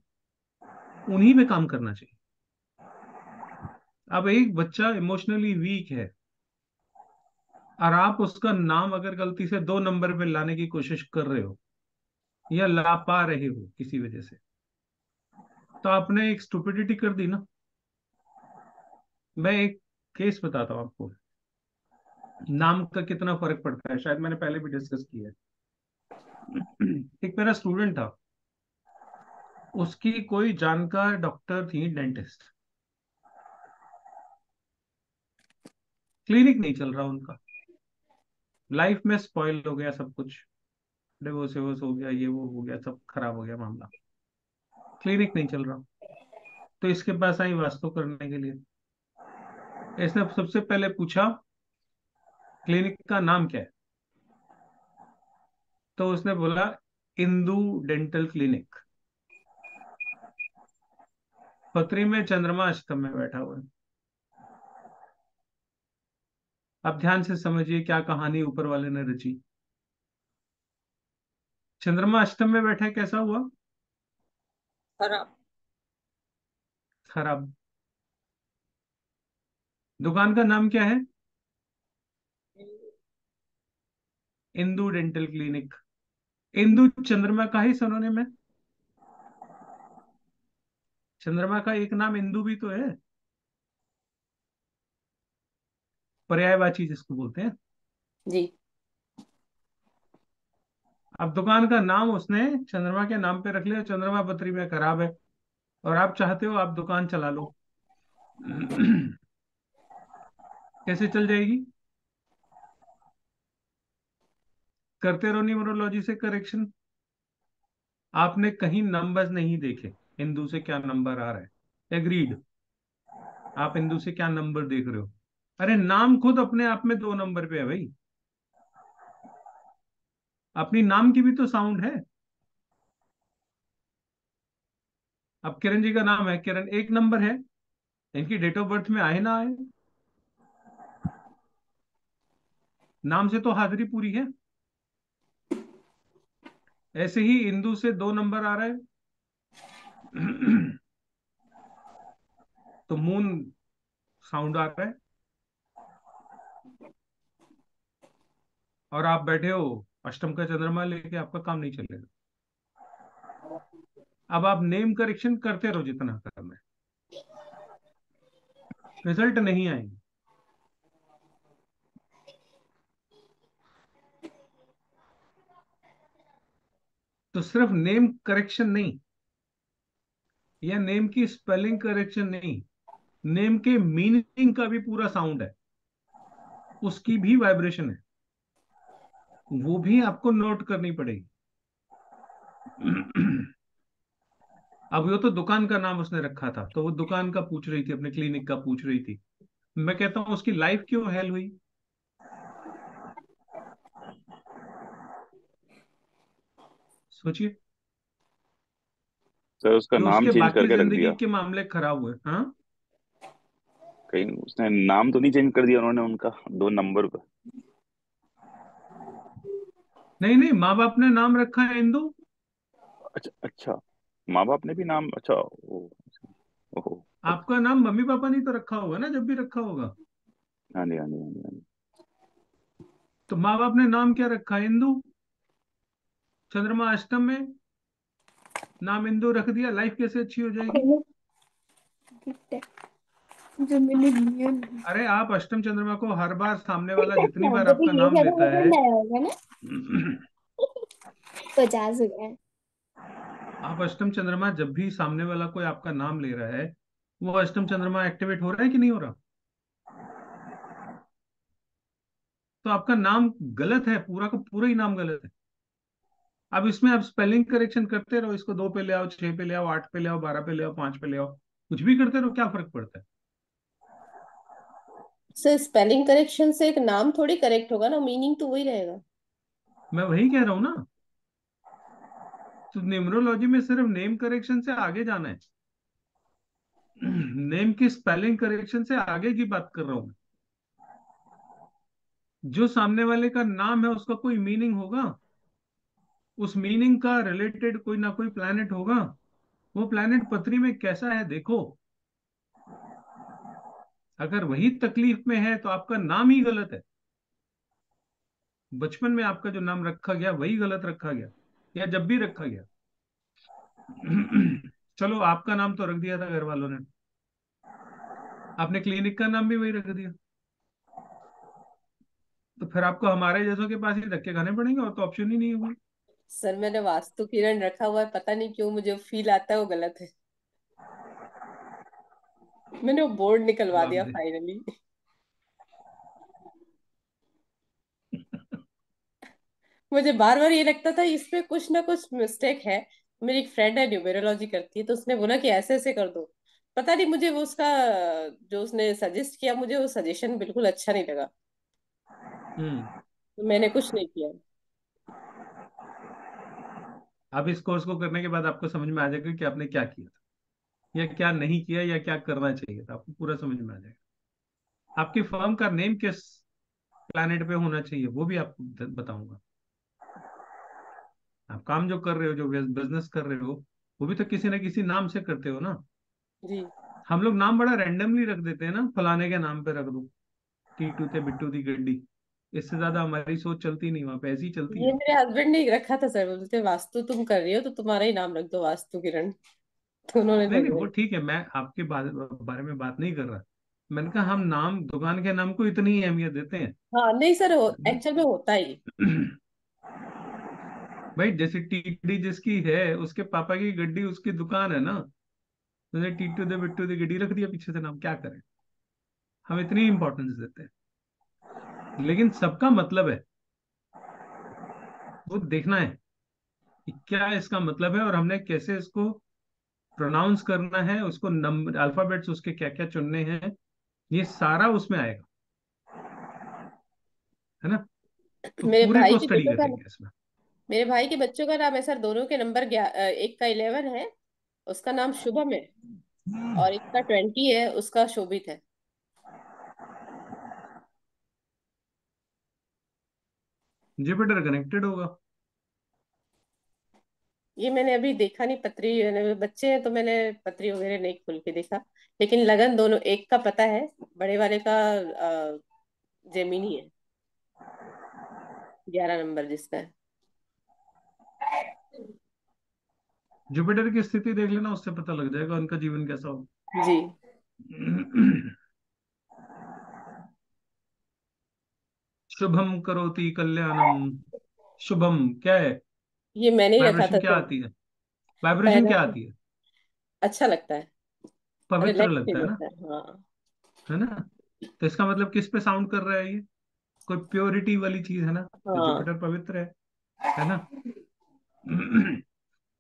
उन्हीं पे काम करना चाहिए। अब एक बच्चा इमोशनली वीक है और आप उसका नाम अगर गलती से 2 नंबर पे लाने की कोशिश कर रहे हो, या ला पा रहे हो किसी वजह से, तो आपने एक स्टुपिडिटी कर दी ना। मैं एक केस बताता हूँ आपको, नाम का कितना फर्क पड़ता है, शायद मैंने पहले भी डिस्कस किया है। एक मेरा स्टूडेंट था, उसकी कोई जानकार डॉक्टर थी, डेंटिस्ट, क्लिनिक नहीं चल रहा उनका, लाइफ में स्पॉइल हो गया सब कुछ, डिवोर्स डिवोर्स हो गया, ये वो हो गया, सब खराब हो गया मामला, क्लिनिक नहीं चल रहा। तो इसके पास आई वास्तु करने के लिए। इसने सबसे पहले पूछा क्लिनिक का नाम क्या है, तो उसने बोला इंदू डेंटल क्लिनिक। पत्री में चंद्रमा अष्टम में बैठा हुआ है। अब ध्यान से समझिए क्या कहानी ऊपर वाले ने रची। चंद्रमा अष्टम में बैठा है, कैसा हुआ? खराब। खराब। दुकान का नाम क्या है? Indu dental clinic. इंदू चंद्रमा का ही सिनोनिम है। चंद्रमा का एक नाम इंदु भी तो है, पर्यायवाची जिसको बोलते हैं। जी। अब दुकान का नाम उसने चंद्रमा के नाम पे रख लिया, चंद्रमा पत्री में खराब है, और आप चाहते हो आप दुकान चला लो। कैसे चल जाएगी? करते रहो न्यूमरोलॉजी से करेक्शन। आपने कहीं नंबर्स नहीं देखे हिंदू से क्या नंबर आ रहा है, एग्रीड। आप हिंदू से क्या नंबर देख रहे हो? अरे नाम खुद अपने आप में 2 नंबर पे है भाई। अपनी नाम की भी तो साउंड है। अब किरण जी का नाम है किरण, 1 नंबर है। इनकी डेट ऑफ बर्थ में आए ना आए, नाम से तो हाजिरी पूरी है। ऐसे ही इंदु से 2 नंबर आ रहा है तो मून साउंड आ रहा है, और आप बैठे हो अष्टम का चंद्रमा लेके, आपका काम नहीं चलेगा। अब आप नेम करेक्शन करते रहो जितना करना है, रिजल्ट नहीं आएंगे। तो सिर्फ नेम करेक्शन नहीं, या नेम की स्पेलिंग करेक्शन नहीं, नेम के मीनिंग का भी पूरा साउंड है, उसकी भी वाइब्रेशन है, वो भी आपको नोट करनी पड़ेगी। अब वो तो दुकान का नाम उसने रखा था, तो वो दुकान का पूछ रही थी, अपने क्लिनिक का पूछ रही थी। मैं कहता हूं उसकी लाइफ क्यों हेल हुई? सोचिए। सर उसका जो नाम उसके चेंज बाकी करके रख जिंदगी दिया। के मामले खराब हुए। हाँ, कहीं उसने नाम तो नहीं चेंज कर दिया उन्होंने उनका 2 नंबर पे? नहीं नहीं, माँ बाप ने नाम रखा है इंदु। अच्छा अच्छा, माँ बाप ने भी नाम, अच्छा ओ, ओहो। आपका नाम मम्मी पापा ने तो रखा होगा ना, जब भी रखा होगा। हाँ जी हाँ जी हाँ जी हाँ जी। तो माँ बाप ने नाम क्या रखा है? इंदु। चंद्रमा अष्टम में, नाम इंदु रख दिया, लाइफ कैसे अच्छी हो जाएगी? जो मैंने लिया नहीं। अरे आप अष्टम चंद्रमा को हर बार सामने वाला जितनी अच्छा, बार जब आपका ये नाम ज्यादा लेता है पसंद आया होगा ना। 50 रुपए। आप अष्टम चंद्रमा जब भी सामने वाला कोई आपका नाम ले रहा है, वो अष्टम चंद्रमा एक्टिवेट हो रहा है कि नहीं हो रहा? तो आपका नाम गलत है, पूरा का पूरा ही नाम गलत है। अब इसमें आप स्पेलिंग करेक्शन करते रहो, इसको 2 पे ले आओ, 6 पे ले आओ, 8 पे ले आओ, 12 पे ले आओ, 5 पे ले आओ, कुछ भी करते रहो, क्या फर्क पड़ता है? सर स्पेलिंग करेक्शन से एक नाम थोड़ी करेक्ट होगा ना, मीनिंग तो वही रहेगा। मैं वही कह रहा हूं ना। तो न्यूमरोलॉजी में सिर्फ नेम करेक्शन से आगे जाना है। नेम की स्पेलिंग करेक्शन से आगे की बात कर रहा हूं मैं। जो सामने वाले का नाम है उसका कोई मीनिंग होगा, उस मीनिंग का रिलेटेड कोई ना कोई प्लैनेट होगा। वो प्लैनेट पृथ्वी में कैसा है देखो। अगर वही तकलीफ में है तो आपका नाम ही गलत है। बचपन में आपका जो नाम रखा गया वही गलत रखा गया, या जब भी रखा गया। चलो आपका नाम तो रख दिया था घर वालों ने, आपने क्लिनिक का नाम भी वही रख दिया, तो फिर आपको हमारे जैसों के पास ही धक्के खाने पड़ेंगे, और तो ऑप्शन ही नहीं होगा। सर मैंने वास्तु किरण रखा हुआ है, पता नहीं क्यों मुझे फील आता है वो गलत है। मैंने वो बोर्ड निकलवा जवाब दिया दे। फाइनली। मुझे बार बार ये लगता था इसमें कुछ ना कुछ मिस्टेक है। मेरी एक फ्रेंड है न्यूमेरोलॉजी करती है, तो उसने बोला कि ऐसे ऐसे कर दो। पता नहीं मुझे वो उसका जो उसने सजेस्ट किया, मुझे वो सजेशन बिल्कुल अच्छा नहीं लगा, हम्म। तो मैंने कुछ नहीं किया। अब इस कोर्स को करने के बाद आपको समझ में आ जाएगा कि आपने क्या किया था, या क्या नहीं किया, या क्या करना चाहिए था, आपको पूरा समझ में आ जाएगा। आपकी फर्म का नेम किस प्लैनेट पे होना चाहिए वो भी आपको बताऊंगा। आप काम जो कर रहे हो, जो बिजनेस कर रहे हो, वो भी तो किसी ना किसी नाम से करते हो ना। जी। हम लोग नाम बड़ा रैंडमली रख देते हैं ना, फलाने के नाम पे रख दो, टीटू ते बिट्टू दी गड्डी। इससे ज्यादा हमारी सोच चलती नहीं, वहां पे ऐसी ही चलती ये है। मेरे हस्बैंड ने रखा था सर, बोलते वास्तु तुम कर रही हो तो तुम्हारा ही नाम रख दो वास्तु किरण। तो उन्होंने नहीं फिर नहीं, वो वही। ठीक है, मैं आपके बारे में बात नहीं कर रहा। मैंने कहा हम नाम, दुकान के नाम को इतनी अहमियत देते हैं। हाँ नहीं सर, एक्चुअल में होता ही। भाई जैसे टीटी जिसकी है, उसके पापा की गड्डी उसकी दुकान है ना, तो टीटू दे बिट्टू दी गड्डी रख दिया पीछे से नाम, क्या करें? हम इतनी इंपॉर्टेंस देते हैं, लेकिन सबका मतलब है। वो देखना है कि क्या इसका मतलब है और हमने कैसे इसको प्रोनाउंस करना है, उसको नंबर अल्फाबेट्स उसके क्या क्या चुनने हैं, ये सारा उसमें आएगा, है ना। तो मेरे पूरे भाई को के स्टडी बेटों का करेंगे इसमें। मेरे भाई के बच्चों का नाम है सर, दोनों के नंबर एक का 11 है, उसका नाम शुभम है, और एक का 20 है, उसका शोभित है। जुपिटर कनेक्टेड होगा। ये मैंने अभी देखा नहीं, पत्री बच्चे हैं तो मैंने पत्री वगैरह नहीं खोल के देखा। लेकिन लगन दोनों, एक का पता है, बड़े वाले का जेमिनी है, 11 नंबर जिसका है। जुपिटर की स्थिति देख लेना, उससे पता लग जाएगा उनका जीवन कैसा हो। जी। शुभम करोति कल्याणम। शुभम क्या है? ये मैंने ही रखा वाइब्रेशन था क्या सर, आती है? वाइब्रेशन पहना क्या था। आती है? अच्छा लगता है, पवित्र रिलैक्स लगता फील है ना, होता है, हाँ। है ना। तो इसका मतलब किस पे साउंड कर रहा है ये? कोई प्योरिटी वाली चीज है ना, तो हाँ। जुपिटर पवित्र है ना।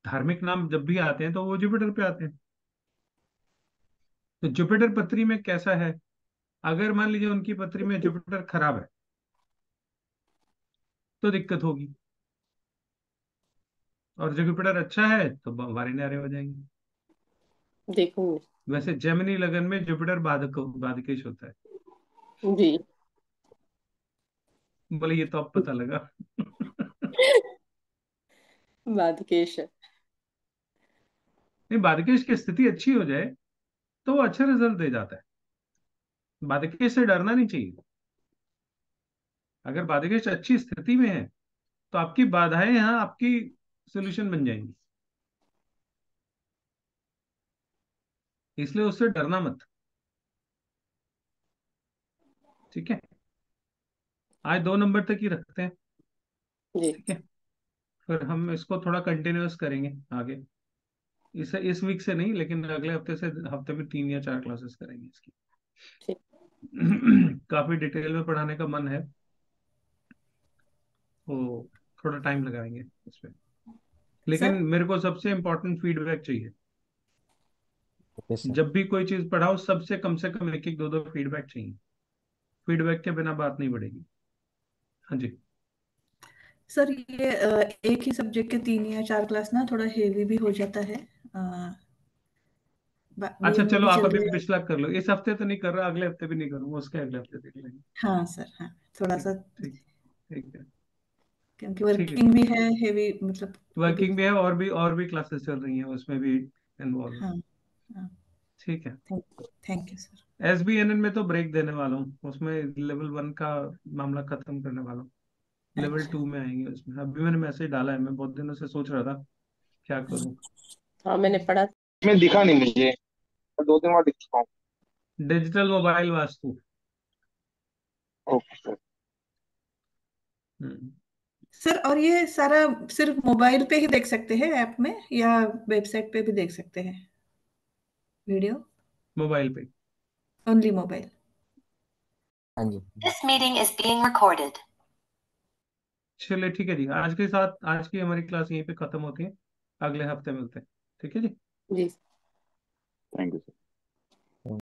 धार्मिक नाम जब भी आते हैं तो वो जुपिटर पे आते हैं। तो जुपिटर पत्री में कैसा है? अगर मान लीजिए उनकी पत्री में जुपिटर खराब है तो दिक्कत होगी, और जुपिटर अच्छा है तो वारे न्यारे हो जाएंगे। देखूंगी। वैसे जेमिनी लगन में जुपिटर बाधक बाधकेश होता है। जी। बोले ये तो अब पता लगा। बादकेश है। नहीं, बाधकेश की स्थिति अच्छी हो जाए तो वो अच्छा रिजल्ट दे जाता है। बाधकेश से डरना नहीं चाहिए। अगर बाधकेश अच्छी स्थिति में है तो आपकी बाधाएं यहाँ आपकी सोल्यूशन बन जाएंगी, इसलिए उससे डरना मत। ठीक है, आज 2 नंबर तक ही रखते हैं। जी। ठीक है, फिर हम इसको थोड़ा कंटिन्यूअस करेंगे आगे। इस वीक से नहीं, लेकिन अगले हफ्ते से हफ्ते में 3 या 4 क्लासेस करेंगे इसकी। ठीक। काफी डिटेल में पढ़ाने का मन है, वो थोड़ा टाइम लगाएंगे उस पर। लेकिन सर मेरे को सबसे इम्पोर्टेंट फीडबैक चाहिए। Okay sir. जब भी कोई चीज पढ़ाओ सबसे कम से कम एक एक दो दो फीडबैक चाहिए। फीडबैक के बिना बात नहीं बढ़ेगी। हाँ जी। सर ये एक ही सब्जेक्ट के 3 या 4 क्लास ना थोड़ा हेवी भी हो जाता है। अच्छा मेन में चलो, भी आप चल अभी रहा है। पिछला कर लो, इस हफ्ते तो नहीं कर रहा, अगले हफ्ते भी नहीं करूंगा, उसके अगले हफ्ते देख लेंगे। हाँ सर, हाँ थोड़ा ठीक सा, है, ठीक, ठीक है, क्योंकि ठीक है। वर्किंग भी है हेवी, मतलब अभी। वर्किंग भी है, और भी क्लासेस चल रही हैं, उसमें भी इन्वॉल्व। हाँ हाँ। ठीक है। Thank you sir. SBNN में तो ब्रेक देने वाला हूँ, उसमें लेवल 1 का मामला खत्म करने वाला हूँ। लेवल अच्छा। 2 में आएंगे उसमें। अभी मैंने मैसेज डाला है, मैं बहुत दिनों से सोच रहा था क्या करूँ। हाँ मैंने पढ़ा। इसमें दिखा नहीं मुझे, मैं 2 दिन बाद दिख चुका हूँ। Digital mobile vastu. Okay sir. Hmm, sir और ये सारा सिर्फ मोबाइल पे ही देख सकते हैं ऐप में, या वेबसाइट पे भी देख सकते हैं वीडियो? मोबाइल पे। Only mobile. हाँ जी। This meeting is being recorded. चलिए ठीक है जी, आज की हमारी क्लास यहीं पे खत्म होती है। अगले हफ्ते मिलते हैं। ठीक है जी। जी। Thank you sir.